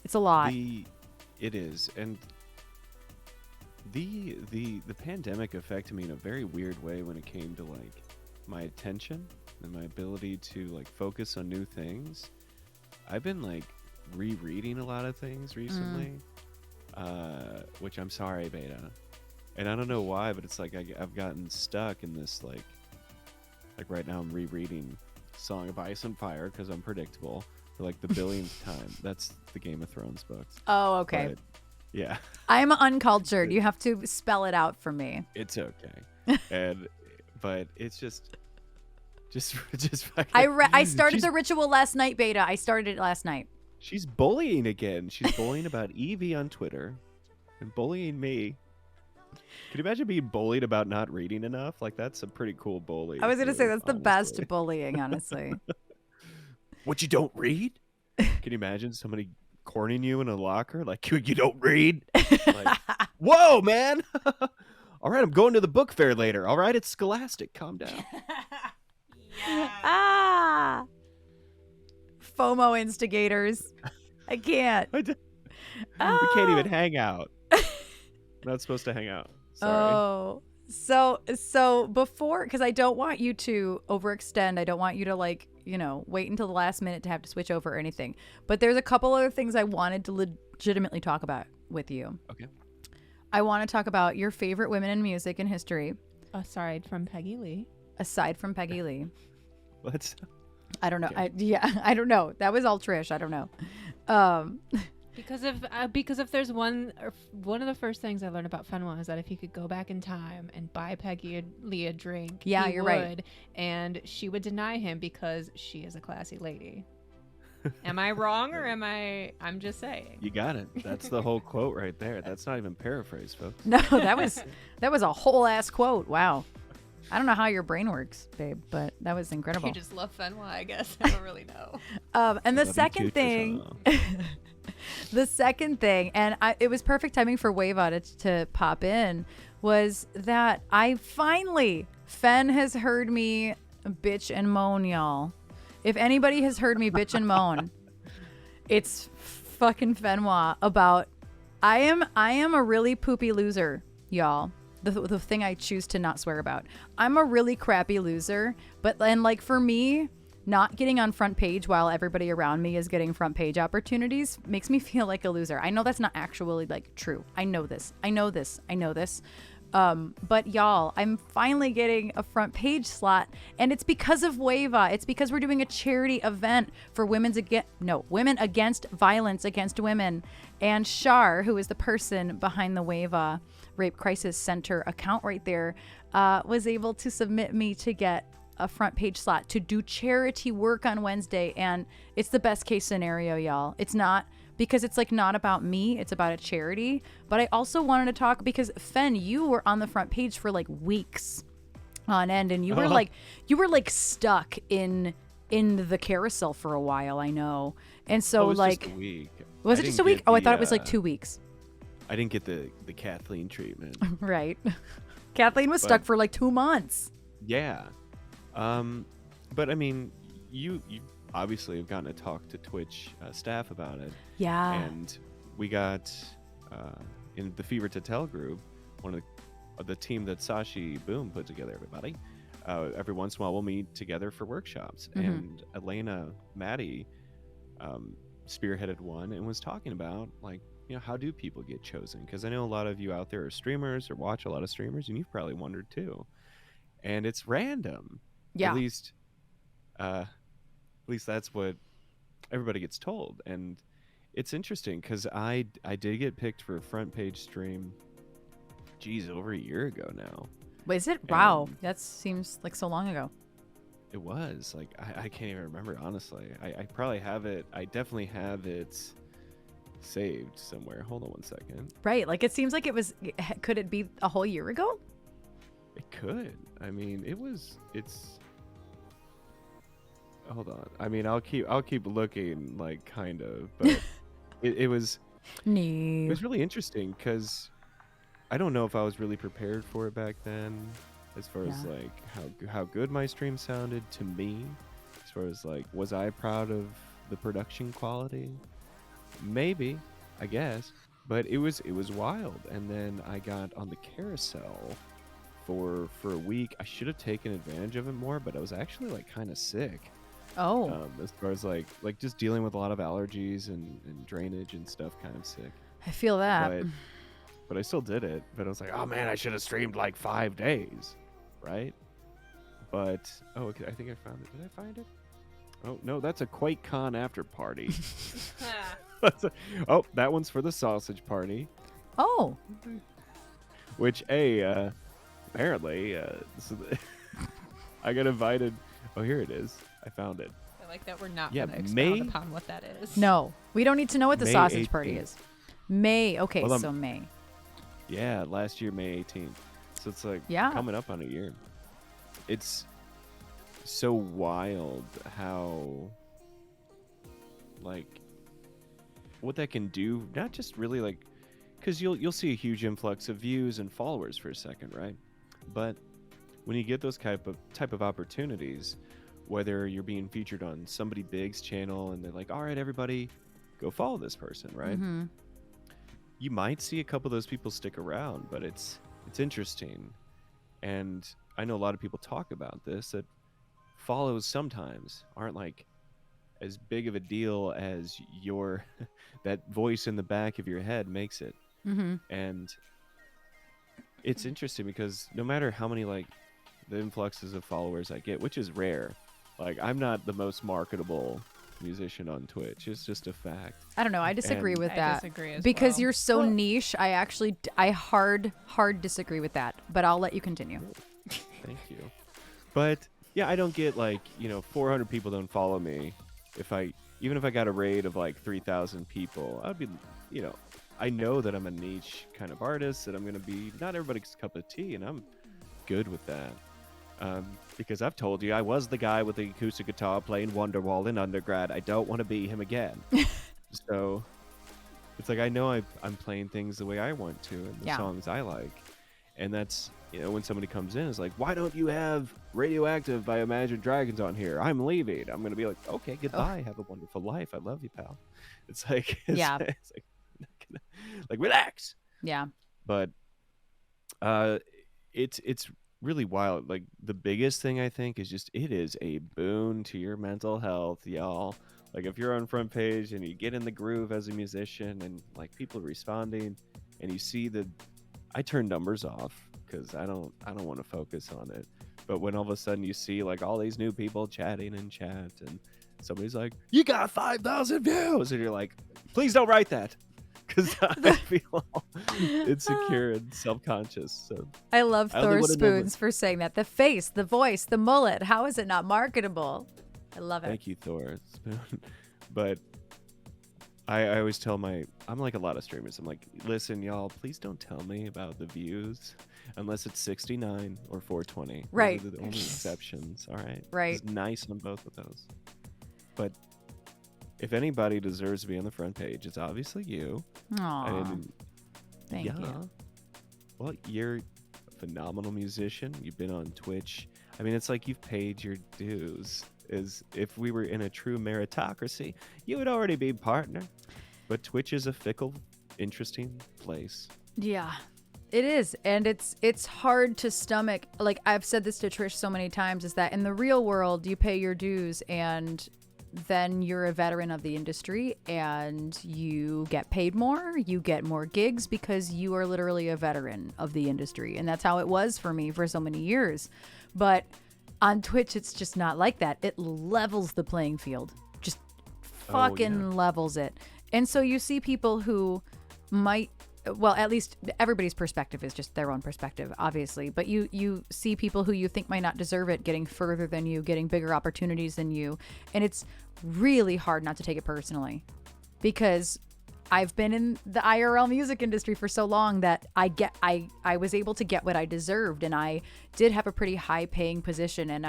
it's a lot. It is, and the pandemic affected me in a very weird way when it came to like my attention and my ability to like focus on new things. I've been like rereading a lot of things recently, which I'm sorry, Beta, and I don't know why, but it's like I've gotten stuck in this like right now I'm rereading Song of Ice and Fire because I'm predictable for like the billionth time. That's the Game of Thrones books. Oh, okay. But, yeah, I'm uncultured. You have to spell it out for me. it's okay. But it's just fucking, I started she's- the ritual last night, Beta. I started it last night. She's bullying again. She's bullying about Evie on Twitter and bullying me. Can you imagine being bullied about not reading enough? Like, that's a pretty cool bully. I was going to say dude, that's the honestly. best bullying, honestly. What, you don't read? Can you imagine somebody cornering you in a locker? Like, you don't read? Like, whoa, man. All right, I'm going to the book fair later. All right, it's Scholastic. Calm down. Ah. FOMO instigators. I can't. We can't even hang out. We're not supposed to hang out. Sorry. Oh. So before, because I don't want you to overextend. I don't want you to wait until the last minute to have to switch over or anything. But there's a couple other things I wanted to legitimately talk about with you. Okay. I want to talk about your favorite women in music and history, Aside from Peggy Lee. aside from Peggy Lee. Let's. I don't know. Okay. I don't know. That was all Trish. I don't know. Because if there's one of the first things I learned about Fenwa is that if he could go back in time and buy Peggy Lee a drink, Yeah, he you're would, right. and she would deny him because she is a classy lady. Am I wrong or am I? I'm just saying. You got it. That's the whole quote right there. That's not even paraphrase, folks. No, that was a whole ass quote. Wow. I don't know how your brain works, babe, but that was incredible. You just love Fenwa, I guess. I don't really know. And the Love you second too, thing, Trisha. the second thing, and it was perfect timing for Wava to pop in, was that I finally, Fen has heard me bitch and moan, y'all. If anybody has heard me bitch and moan, it's fucking Fenwa about I am a really poopy loser, y'all. The thing I choose to not swear about. I'm a really crappy loser, but then like for me, not getting on front page while everybody around me is getting front page opportunities makes me feel like a loser. I know that's not actually like true. I know this. But y'all, I'm finally getting a front page slot, and it's because of Wava. It's because we're doing a charity event for women against violence against women. And Shar, who is the person behind the Wava Rape Crisis Center account right there, was able to submit me to get a front page slot to do charity work on Wednesday. And it's the best case scenario, y'all. It's not because it's like not about me, it's about a charity. But I also wanted to talk because Fen, you were on the front page for like weeks on end, and you were like stuck in the carousel for a while, I know. And so it was like just a week. was it just a week? Oh, I thought it was like 2 weeks. I didn't get the Kathleen treatment. Right. Kathleen was stuck for like 2 months. Yeah. But I mean, you obviously have gotten to talk to Twitch staff about it. Yeah. And we got in the Fever to Tell group, one of the team that Sashi Boom put together, everybody. Every once in a while we'll meet together for workshops. Mm-hmm. And Elena Maddie spearheaded one and was talking about like, how do people get chosen? Because I know a lot of you out there are streamers or watch a lot of streamers, and you've probably wondered too. And it's random. Yeah. At least that's what everybody gets told. And it's interesting because I did get picked for a front page stream, over a year ago now. Was it? Wow. That seems like so long ago. It was. Like, I can't even remember, honestly. I probably have it. I definitely have it saved somewhere. Hold on one second. Right. Like, it seems like could it be a whole year ago? It could. I mean, hold on. I mean, I'll keep looking, like, kind of, but it was No. it was really interesting because I don't know if I was really prepared for it back then, as far as like how good my stream sounded to me, as far as like was I proud of the production quality? Maybe, I guess, but it was wild. And then I got on the carousel for a week. I should have taken advantage of it more, but I was actually like kind of sick. Oh. As far as like just dealing with a lot of allergies and drainage and stuff, kind of sick. I feel that. But I still did it. But I was like, oh man, I should have streamed like 5 days, right? But okay, I think I found it. Did I find it? Oh no, that's a QuakeCon after party. Oh, that one's for the sausage party. Oh. Which apparently I got invited. Oh, here it is. I found it. I like that we're not Yeah, going to May- expound upon what that is. No, we don't need to know what the May sausage party 18th. is. May. Okay, Hold on. so May. Yeah, last year, May 18th. So it's like coming up on a year. It's so wild how, like, what that can do. Not just really like, because you'll see a huge influx of views and followers for a second, right? But when you get those type of opportunities, whether you're being featured on somebody big's channel and they're like, all right, everybody, go follow this person, right? Mm-hmm. You might see a couple of those people stick around, but it's interesting. And I know a lot of people talk about this, that follows sometimes aren't like as big of a deal as your that voice in the back of your head makes it. Mm-hmm. And it's interesting because no matter how many like the influxes of followers I get, which is rare, like I'm not the most marketable musician on Twitch. It's just a fact. I don't know. I disagree with I that. disagree as because well. you're so niche. I hard disagree with that. But I'll let you continue. Thank you. But yeah, I don't get like 400 people don't follow me if I even if I got a raid of like 3,000 people, I would be, you know, I know that I'm a niche kind of artist, that I'm going to be not everybody's cup of tea, and I'm good with that. Because I've told you, I was the guy with the acoustic guitar playing Wonderwall in undergrad. I don't want to be him again. So it's like I know I'm playing things the way I want to and the songs I like. And that's, you know, when somebody comes in, it's like, why don't you have Radioactive by Imagine Dragons on here? I'm leaving. I'm going to be like, okay, goodbye. Have a wonderful life. I love you, pal. It's like, it's like, like, relax. Yeah. But it's really wild. Like, the biggest thing I think is just, it is a boon to your mental health, y'all. Like, if you're on front page and you get in the groove as a musician and like people responding and you see I turn numbers off because I don't want to focus on it. But when all of a sudden you see like all these new people chatting in chat and somebody's like, you got 5,000 views, and you're like, please don't write that, because I feel all insecure and self-conscious. So I love I only Thor wanna know Spoons for saying that. The face, the voice, the mullet. How is it not marketable? I love it. Thank you, Thor Spoon. But I always tell I'm like a lot of streamers. I'm like, listen, y'all, please don't tell me about the views unless it's 69 or 420. Right. Those are the only exceptions. All right. Right. It's nice on both of those. But if anybody deserves to be on the front page, it's obviously you. Aww. And Thank you. Well, you're a phenomenal musician. You've been on Twitch. I mean, it's like you've paid your dues. Is if we were in a true meritocracy, you would already be partner. But Twitch is a fickle, interesting place. Yeah, it is. And it's hard to stomach. Like, I've said this to Trish so many times, is that in the real world, you pay your dues and then you're a veteran of the industry and you get paid more, you get more gigs because you are literally a veteran of the industry. And that's how it was for me for so many years. But on Twitch, it's just not like that. It levels the playing field. Just fucking levels it. And so you see people who might, well, at least everybody's perspective is just their own perspective, obviously. But you see people who you think might not deserve it getting further than you, getting bigger opportunities than you. And it's really hard not to take it personally, because I've been in the IRL music industry for so long that I was able to get what I deserved, and I did have a pretty high paying position. And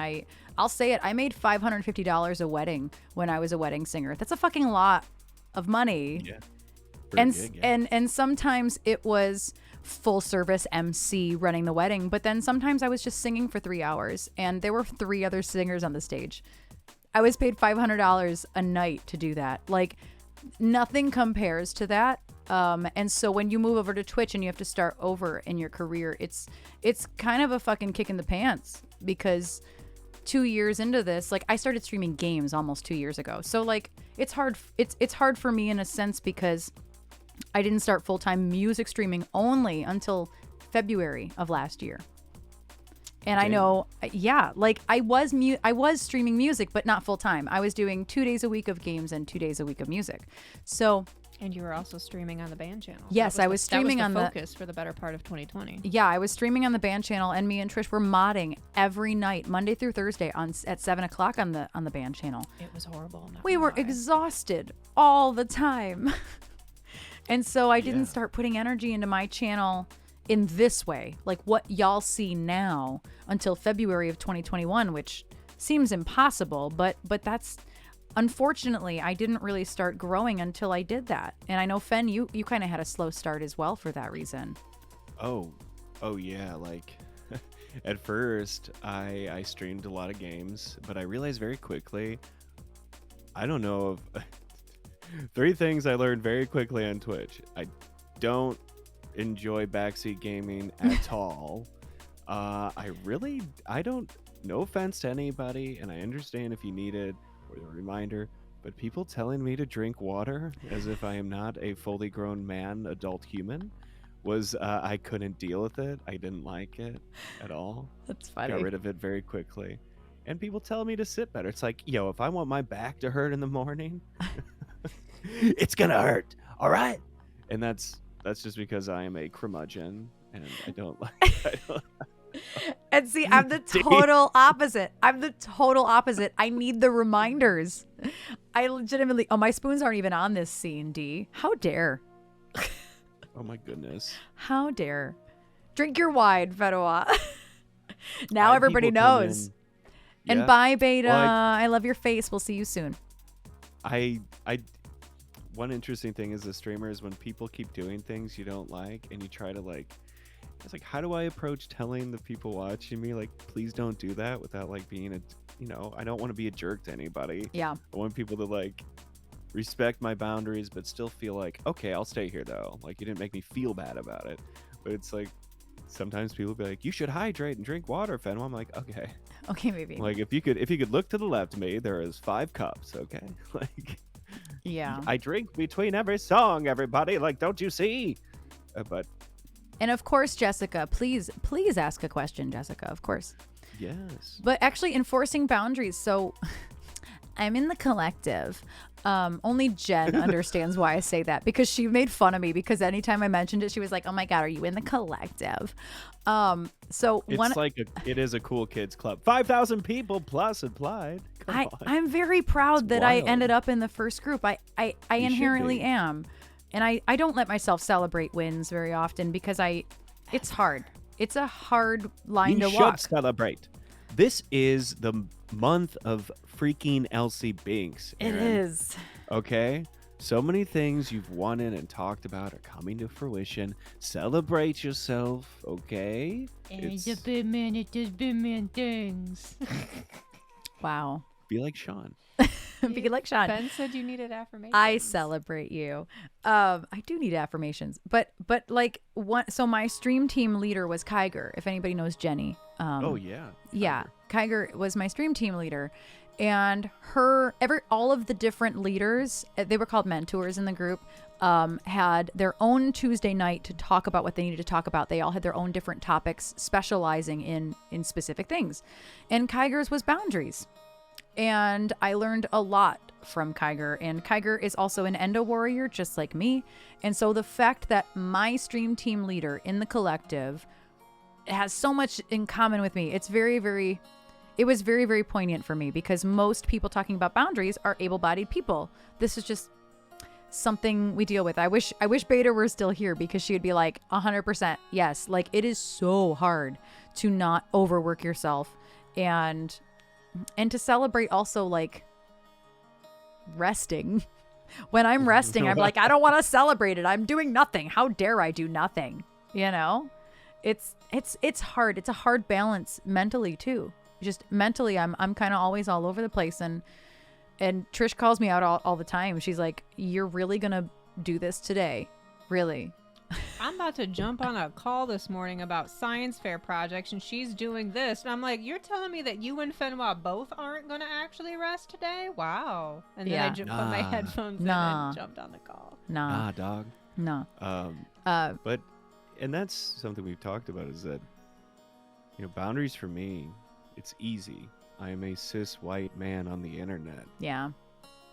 I'll say it, I made $550 a wedding when I was a wedding singer. That's a fucking lot of money. Yeah. And sometimes it was full service MC running the wedding, but then sometimes I was just singing for 3 hours and there were 3 other singers on the stage. I was paid $500 a night to do that. Like, nothing compares to that. And so when you move over to Twitch and you have to start over in your career, it's kind of a fucking kick in the pants, because 2 years into this, like, I started streaming games almost 2 years ago. So like, it's hard for me in a sense, because I didn't start full-time music streaming only until February of last year. And I know, like, I was streaming music, but not full time. I was doing 2 days a week of games and 2 days a week of music. So, and you were also streaming on the band channel. Yes, I was streaming on the focus for the better part of 2020. Yeah, I was streaming on the band channel, and me and Trish were modding every night, Monday through Thursday, at 7:00 on the band channel. It was horrible. We were exhausted all the time, and so I didn't start putting energy into my channel in this way, like what y'all see now, until February of 2021, which seems impossible, but that's, unfortunately, I didn't really start growing until I did that. And I know, Fen, you kind of had a slow start as well for that reason. Oh yeah, like at first I streamed a lot of games, but I realized very quickly, I don't know if 3 things I learned very quickly on Twitch. I don't enjoy backseat gaming at all. I don't, no offense to anybody, and I understand if you need it or a reminder, but people telling me to drink water as if I am not a fully grown man, adult human, was I couldn't deal with it. I didn't like it at all. That's funny. Got rid of it very quickly. And people tell me to sit better. It's like, yo, if I want my back to hurt in the morning, it's gonna hurt, all right? And that's just because I am a curmudgeon and I don't like. And see, I'm the total opposite. I need the reminders. I legitimately. Oh, my spoons aren't even on this scene. D. How dare? Oh my goodness. How dare? Drink your wine, Fenwa. Now I had everybody people come knows. in- And Yeah. bye, Beta. Well, I love your face. We'll see you soon. I one interesting thing is the streamers, when people keep doing things you don't like and you try to like, it's like, how do I approach telling the people watching me, like, please don't do that without like being a, I don't want to be a jerk to anybody. Yeah. I want people to like respect my boundaries, but still feel like, okay, I'll stay here though. Like, you didn't make me feel bad about it. But it's like, sometimes people be like, you should hydrate and drink water, Fenwa. I'm like, okay. Okay, maybe. Like, if you could look to the left of me, there is 5 cups, okay? Like, Yeah. I drink between every song, everybody. Like, don't you see? But And of course, Jessica, please ask a question, Jessica, of course. yes. But actually enforcing boundaries. So I'm in the collective. Only Jen understands why I say that, because she made fun of me because anytime I mentioned it, she was like, oh my God, are you in the collective? So It's like it is a cool kids club. 5,000 people plus applied. Come on. I'm very proud It's that I wild. ended up in the first group. I should inherently be. am. And I don't let myself celebrate wins very often because it's hard. It's a hard line You to should walk. celebrate. This is the month of freaking Elsie Binks. It Erin. is. Okay? So many things you've wanted and talked about are coming to fruition. Celebrate yourself, okay? It's- big man, it does big man things. Wow. Be like Sean. Be like Sean. Ben said you needed affirmation. I celebrate you. I do need affirmations, but like one. So my stream team leader was Kyger. If anybody knows Jenny. Oh, yeah. Yeah, Kyger was my stream team leader, and all of the different leaders, they were called mentors in the group, had their own Tuesday night to talk about what they needed to talk about. They all had their own different topics, specializing in specific things, and Kyger's was boundaries. And I learned a lot from Kyger. And Kyger is also an endo warrior, just like me. And so the fact that my stream team leader in the collective has so much in common with me, it was very, very poignant for me, because most people talking about boundaries are able-bodied people. This is just something we deal with. I wish Beta were still here, because she would be like 100% yes. Like, it is so hard to not overwork yourself and to celebrate also, like, resting. When I'm resting, I'm like, I don't want to celebrate it. I'm doing nothing. How dare I do nothing? You know? It's hard. It's a hard balance mentally too. Just mentally, I'm kind of always all over the place, and Trish calls me out all the time. She's like, "You're really going to do this today? Really?" I'm about to jump on a call this morning about science fair projects, and she's doing this. And I'm like, you're telling me that you and Fenwa both aren't going to actually rest today? Wow. And then I Yeah. put my Nah. headphones in Nah. and jumped on the call. Nah. Dog. No. But, and that's something we've talked about, is that, boundaries for me, it's easy. I am a cis white man on the internet. Yeah.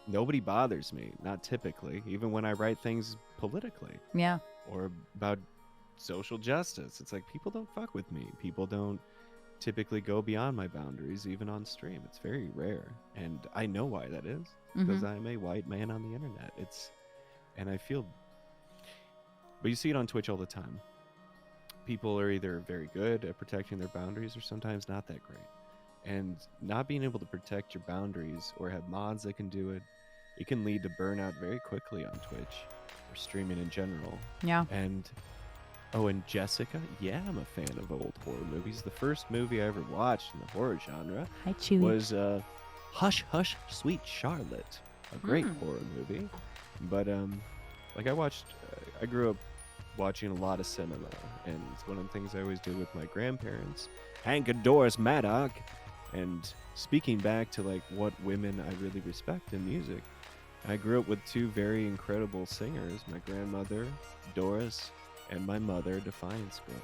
Nobody bothers me, not typically, even when I write things politically Yeah. or about social justice. It's like, people don't fuck with me. People don't typically go beyond my boundaries, even on stream. It's very rare. And I know why that is, because I'm a white man on the internet. And I feel, but you see it on Twitch all the time. People are either very good at protecting their boundaries or sometimes not that great. And not being able to protect your boundaries or have mods that can do it, it can lead to burnout very quickly on Twitch or streaming in general. Yeah. And Jessica, yeah, I'm a fan of old horror movies. The first movie I ever watched in the horror genre Hi, Chewy. was Hush Hush Sweet Charlotte, a great horror movie. But I grew up watching a lot of cinema, and it's one of the things I always did with my grandparents, Hank and Doris Maddock. And speaking back to like what women I really respect in music, I grew up with 2 very incredible singers, my grandmother Doris and my mother Defiance Girl,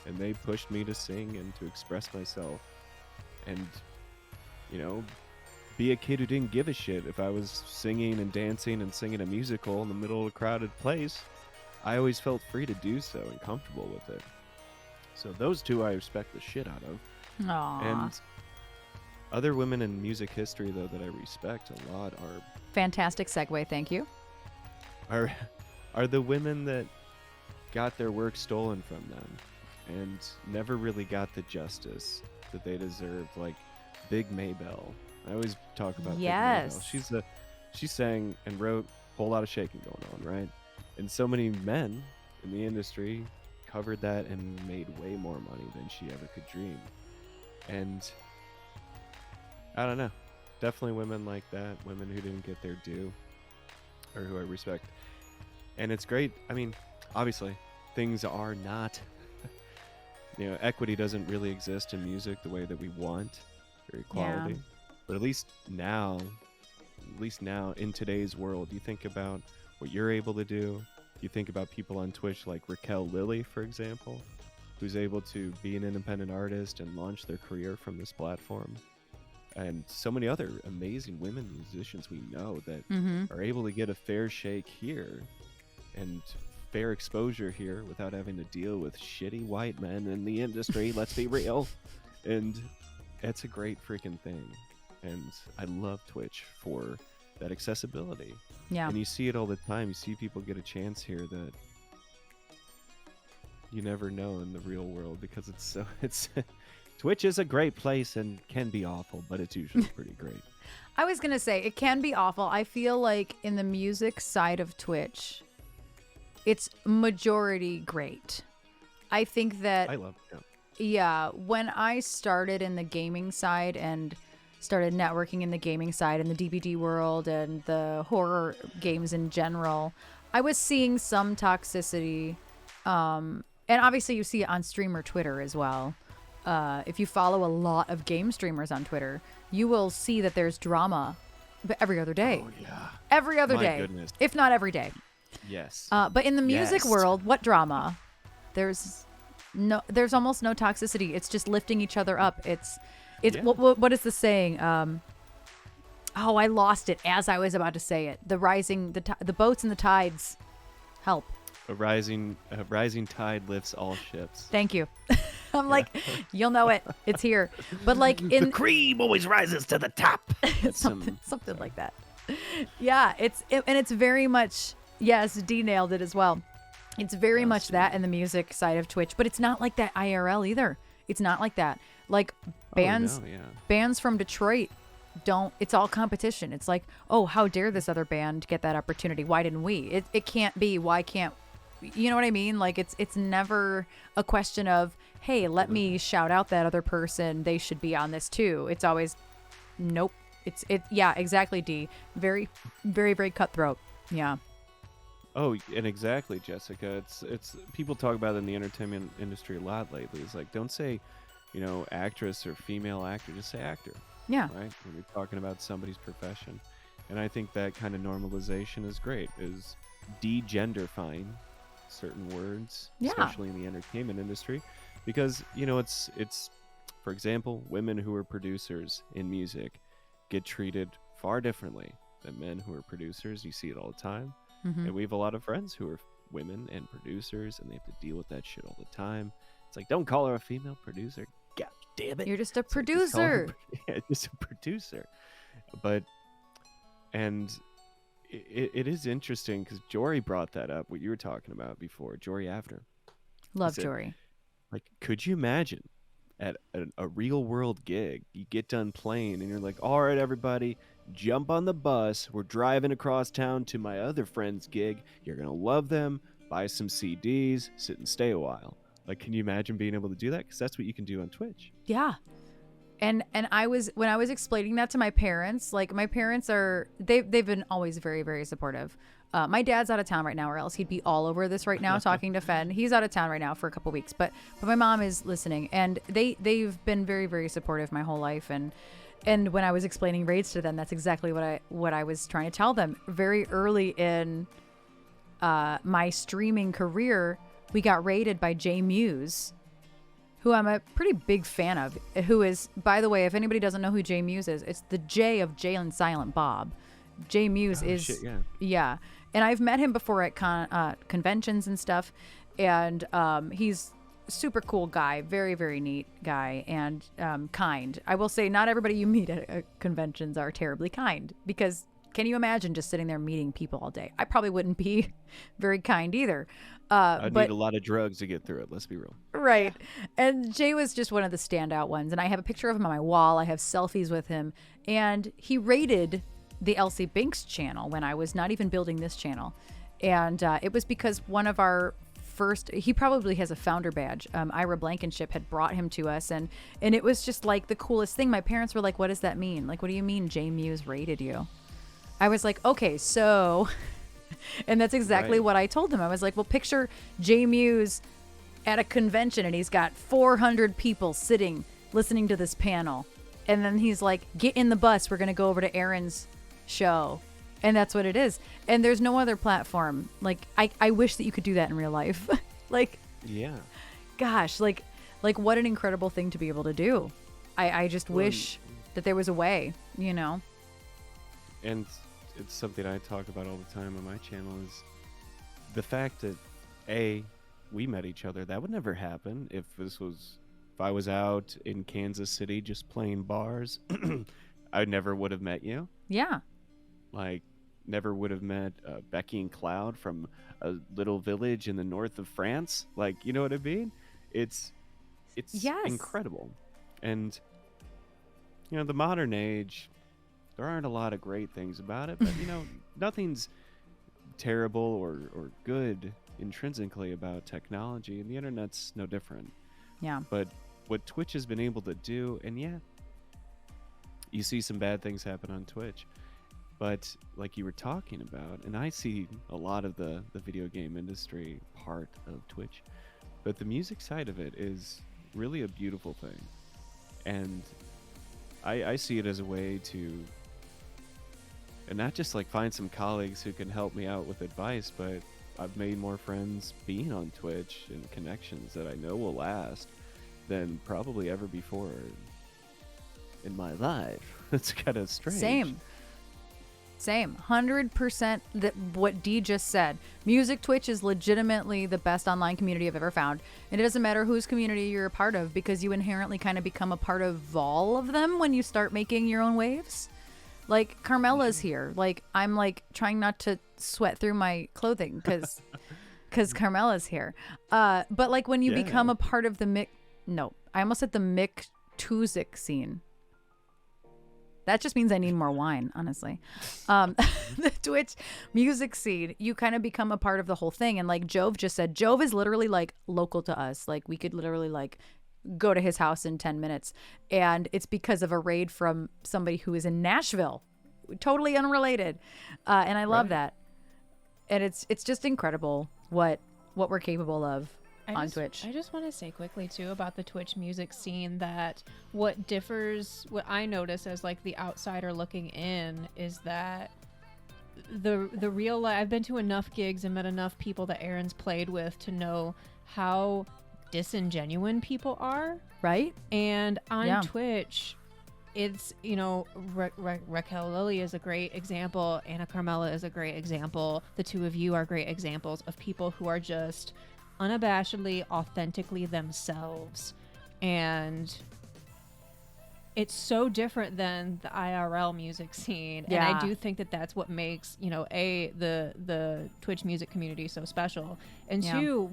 and they pushed me to sing and to express myself, and be a kid who didn't give a shit if I was singing and dancing and singing a musical in the middle of a crowded place. I always felt free to do so and comfortable with it. So those 2 I respect the shit out of. Aw. And Other women in music history, though, that I respect a lot Fantastic segue. Thank you. are are the women that got their work stolen from them and never really got the justice that they deserved, like Big Maybell. I always talk about Yes. Big Maybell. She sang and wrote a whole lot of shaking going on, right? And so many men in the industry covered that and made way more money than she ever could dream. And I don't know. Definitely women like that, women who didn't get their due, or who I respect. And it's great. I mean, obviously, things are not, equity doesn't really exist in music the way that we want, or equality. Yeah. But at least now in today's world, you think about what you're able to do. You think about people on Twitch like Raquel Lilly, for example, who's able to be an independent artist and launch their career from this platform. And so many other amazing women musicians we know that are able to get a fair shake here and fair exposure here without having to deal with shitty white men in the industry. Let's be real. And it's a great freaking thing. And I love Twitch for that accessibility. Yeah. And you see it all the time. You see people get a chance here that you never know in the real world, because it's Twitch is a great place and can be awful, but it's usually pretty great. I was going to say, it can be awful. I feel like in the music side of Twitch, it's majority great. I think that, I love it. yeah, when I started in the gaming side and started networking in the gaming side and the DVD world and the horror games in general, I was seeing some toxicity. And obviously you see it on streamer Twitter as well. If you follow a lot of game streamers on Twitter, you will see that there's drama every other day. Oh, yeah. Every other My day. goodness. If not every day. Yes. But in the music Yes. world, what drama? There's almost no toxicity. It's just lifting each other up. It's Yeah. what is the saying? I lost it as I was about to say it. The boats and the tides help. A rising tide lifts all ships. Thank you. I'm like, you'll know it. It's here. But like in cream always rises to the top. something like that. Yeah, and it's very much, yes, D nailed it as well. It's very much that in the music side of Twitch, but it's not like that IRL either. It's not like that. Like bands from Detroit it's all competition. It's like, oh, how dare this other band get that opportunity? Why didn't we? It can't be. Why can't, you know what I mean? Like it's never a question of, hey, let me shout out that other person. They should be on this too. It's always, nope. Yeah, exactly. D. Very, very, very cutthroat. Yeah. Oh, and exactly, Jessica. It's people talk about it in the entertainment industry a lot lately. It's like, don't say, actress or female actor. Just say actor. Yeah. Right? When you're talking about somebody's profession. And I think that kind of normalization is great, is de-genderfying certain words, Yeah. especially in the entertainment industry. Because, it's, for example, women who are producers in music get treated far differently than men who are producers. You see it all the time. Mm-hmm. And we have a lot of friends who are women and producers, and they have to deal with that shit all the time. It's like, don't call her a female producer. God damn it. You're just a It's like, just call her- producer. yeah, just a producer. And it is interesting because Jory brought that up, what you were talking about before, Jory Avner. Love said, Jory. Like, could you imagine at a real world gig, you get done playing and you're like, all right, everybody, jump on the bus. We're driving across town to my other friend's gig. You're going to love them. Buy some CDs, sit and stay a while. Like, can you imagine being able to do that? Because that's what you can do on Twitch. Yeah. And when I was explaining that to my parents, like my parents they've been always very, very supportive. My dad's out of town right now, or else he'd be all over this right now talking to Fen. He's out of town right now for a couple weeks, but my mom is listening, and they've been very, very supportive my whole life. And when I was explaining raids to them, that's exactly what I was trying to tell them. Very early in my streaming career, we got raided by Jay Muse, who I'm a pretty big fan of, who is, by the way, if anybody doesn't know who Jay Muse is, it's the J of Jay and Silent Bob. Jay Muse is, yeah. And I've met him before at conventions and stuff, and he's super cool guy, very, very neat guy, and kind. I will say not everybody you meet at conventions are terribly kind, because can you imagine just sitting there meeting people all day? I probably wouldn't be very kind either. I'd But need a lot of drugs to get through it. Let's be real. right. And Jay was just one of the standout ones. And I have a picture of him on my wall. I have selfies with him. And he raided the Elsie Binks channel when I was not even building this channel. And it was because one of our first, he probably has a founder badge. Ira Blankenship had brought him to us. And it was just like the coolest thing. My parents were like, what does that mean? Like, what do you mean Jay Muse raided you? I was like, okay, so... And that's exactly what I told him. I was like, well, picture Jay Muse at a convention and he's got 400 people sitting listening to this panel. And then he's like, get in the bus. We're going to go over to Erin's show. And that's what it is. And there's no other platform. Like, I wish that you could do that in real life. Like, Yeah. gosh, like what an incredible thing to be able to do. I just wish that there was a way, you know? And it's something I talk about all the time on my channel is the fact that we met each other. That would never happen if I was out in Kansas City just playing bars. I never would have met you. Yeah. Like, never would have met Becky and Cloud from a little village in the north of France. Like, you know what I mean? It's Yes. incredible. And you know, the modern age, there aren't a lot of great things about it, but you know, nothing's terrible or good intrinsically about technology, and the internet's no different. Yeah. But what Twitch has been able to do, and yeah, you see some bad things happen on Twitch, but like you were talking about, and I see a lot of the video game industry part of Twitch, but the music side of it is really a beautiful thing. And I see it as a way to, and not just like find some colleagues who can help me out with advice, but I've made more friends being on Twitch and connections that I know will last than probably ever before in my life. It's kind of strange. Same. 100% that what Dee just said. Music Twitch is legitimately the best online community I've ever found. And it doesn't matter whose community you're a part of, because you inherently kind of become a part of all of them when you start making your own waves. Like, Carmela's here. Like, I'm like trying not to sweat through my clothing because Carmela's here. But like when you become a part of the I almost said the Mick Tuzik scene. That just means I need more wine, honestly. The Twitch music scene, you kind of become a part of the whole thing. And like Jove just said, Jove is literally like local to us. Like we could literally like go to his house in 10 minutes. And it's because of a raid from somebody who is in Nashville. Totally unrelated. And I love that. And it's just incredible what we're capable of on Twitch. I just want to say quickly too about the Twitch music scene that what I notice as like the outsider looking in is that the real life, I've been to enough gigs and met enough people that Erin's played with to know how disingenuine people are. Right? And on Twitch, it's, you know, Raquel Lilly is a great example. Anna Carmela is a great example. The two of you are great examples of people who are just unabashedly, authentically themselves. And it's so different than the IRL music scene. Yeah. And I do think that that's what makes, you know, the Twitch music community so special. And two,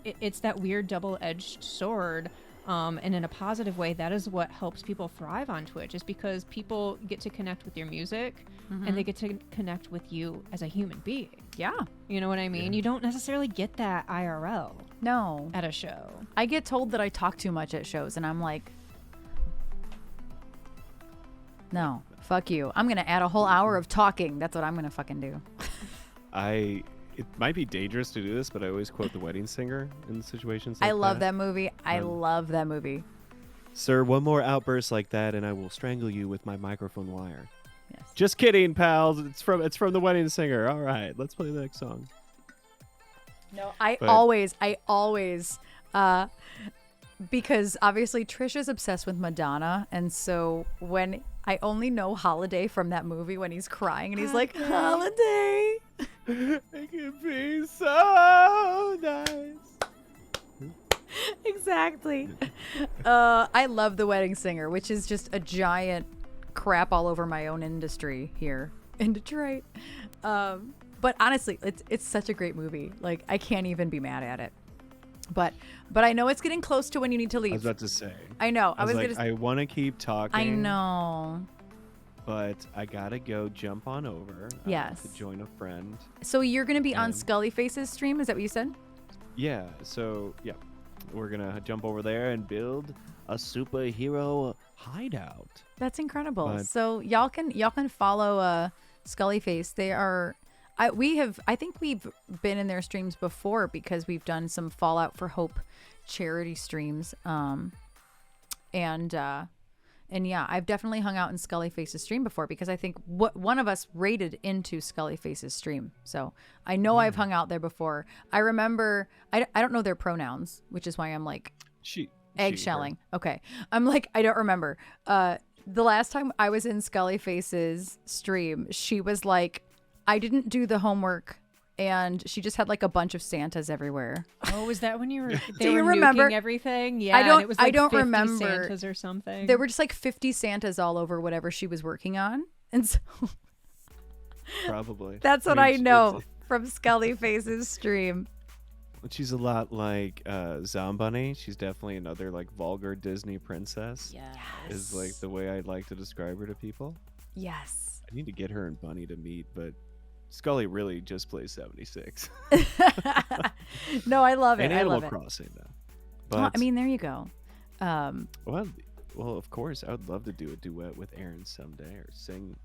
it's that weird double-edged sword. And in a positive way, that is what helps people thrive on Twitch, is because people get to connect with your music and they get to connect with you as a human being. Yeah. You know what I mean? You don't necessarily get that IRL. No. At a show. I get told that I talk too much at shows, and I'm like, no, fuck you. I'm going to add a whole hour of talking. That's what I'm going to fucking do. It might be dangerous to do this, but I always quote The Wedding Singer in situations like I love that movie. I love that movie. Sir, one more outburst like that and I will strangle you with my microphone wire. Yes. Just kidding, pals. It's from The Wedding Singer. All right, let's play the next song. No, I always, because obviously Trish is obsessed with Madonna, and so when I only know Holiday from that movie when he's crying and he's like, Holiday. It could be so nice. Exactly. I love The Wedding Singer, which is just a giant crap all over my own industry here in Detroit. But honestly, it's such a great movie. Like, I can't even be mad at it. But I know it's getting close to when you need to leave. I was about to say. I know. I was like, I want to keep talking. I know. But I gotta go jump on over. Yes. To join a friend. So you're gonna be on And- Scully Face's stream? Is that what you said? Yeah. So yeah, we're gonna jump over there and build a superhero hideout. That's incredible. But- So y'all can follow Scully Face. They are. I think we've been in their streams before because we've done some Fallout for Hope charity streams. And yeah, I've definitely hung out in Scully Face's stream before because I think one of us raided into Scully Face's stream. So I know I've hung out there before. I remember, I don't know their pronouns, which is why I'm like eggshelling. Okay. I'm like, I don't remember. The last time I was in Scully Face's stream, she was like, I didn't do the homework. And she just had like a bunch of Santas everywhere. Oh, was that when you were? Do you remember Everything? Yeah, I don't. And it was like I don't 50 remember. Santas or something. There were just like 50 Santas all over whatever she was working on, and so Probably. that's what I know from Scully Face's stream. She's a lot like Zombunny. She's definitely another like vulgar Disney princess. Yeah. Is like the way I'd like to describe her to people. Yes. I need to get her and Bunny to meet, but Scully really just plays 76. No, I love it. And I Animal love it. Crossing though. Well, But I mean, there you go. well, of course, I would love to do a duet with Erin someday or sing.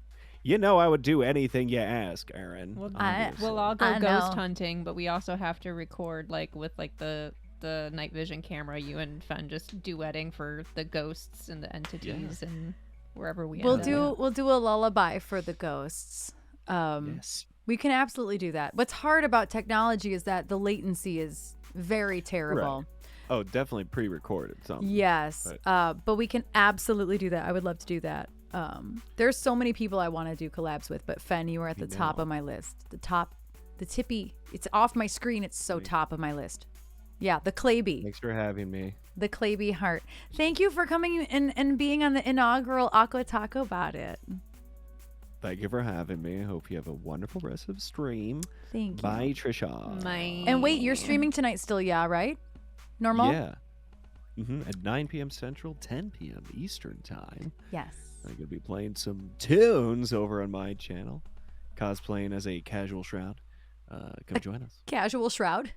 You know, I would do anything you ask, Erin. We'll obviously. all go I ghost know. hunting, but we also have to record like with like the night vision camera. You and Fen just duetting for the ghosts and the entities and wherever we. We'll end up. do a lullaby for the ghosts. Yes. We can absolutely do that. What's hard about technology is that the latency is very terrible. Oh, definitely pre-recorded something. Yes, but we can absolutely do that. I would love to do that. There's so many people I want to do collabs with, but Fen, you are at the top of my list. The tippy. It's off my screen. It's so top of my list. Yeah, the Clayby. Thanks for having me. The Clayby heart. Thank you for coming and being on the inaugural Aqua Taco About It. Thank you for having me. I hope you have a wonderful rest of the stream. Thank you. Bye, Trisha. And wait, you're streaming tonight still, yeah, right? Normal? Yeah. At 9 p.m. Central, 10 p.m. Eastern Time. Yes. I'm going to be playing some tunes over on my channel. Cosplaying as a casual shroud. Come join us. Casual shroud.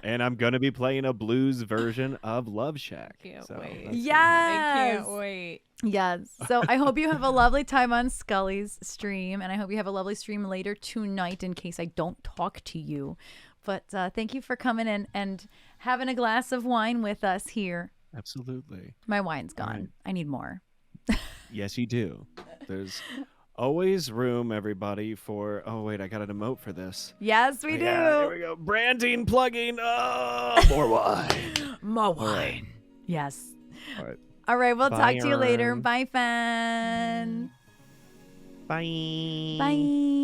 And I'm going to be playing a blues version of Love Shack. Can't So wait. that's I Yes. can't wait. Yes. So I hope you have a lovely time on Scully's stream, and I hope you have a lovely stream later tonight in case I don't talk to you. But thank you for coming in and having a glass of wine with us here. Absolutely. My wine's gone. Right. I need more. Yes, you do. There's always room, everybody, for... Oh, wait, I got an emote for this. Yes, we do. Yeah, here we go. Branding, plugging. Oh, more wine. More All right. wine. Yes. All right. All right. We'll Bye, talk to you later. Erin. Bye, Fen. Bye. Bye.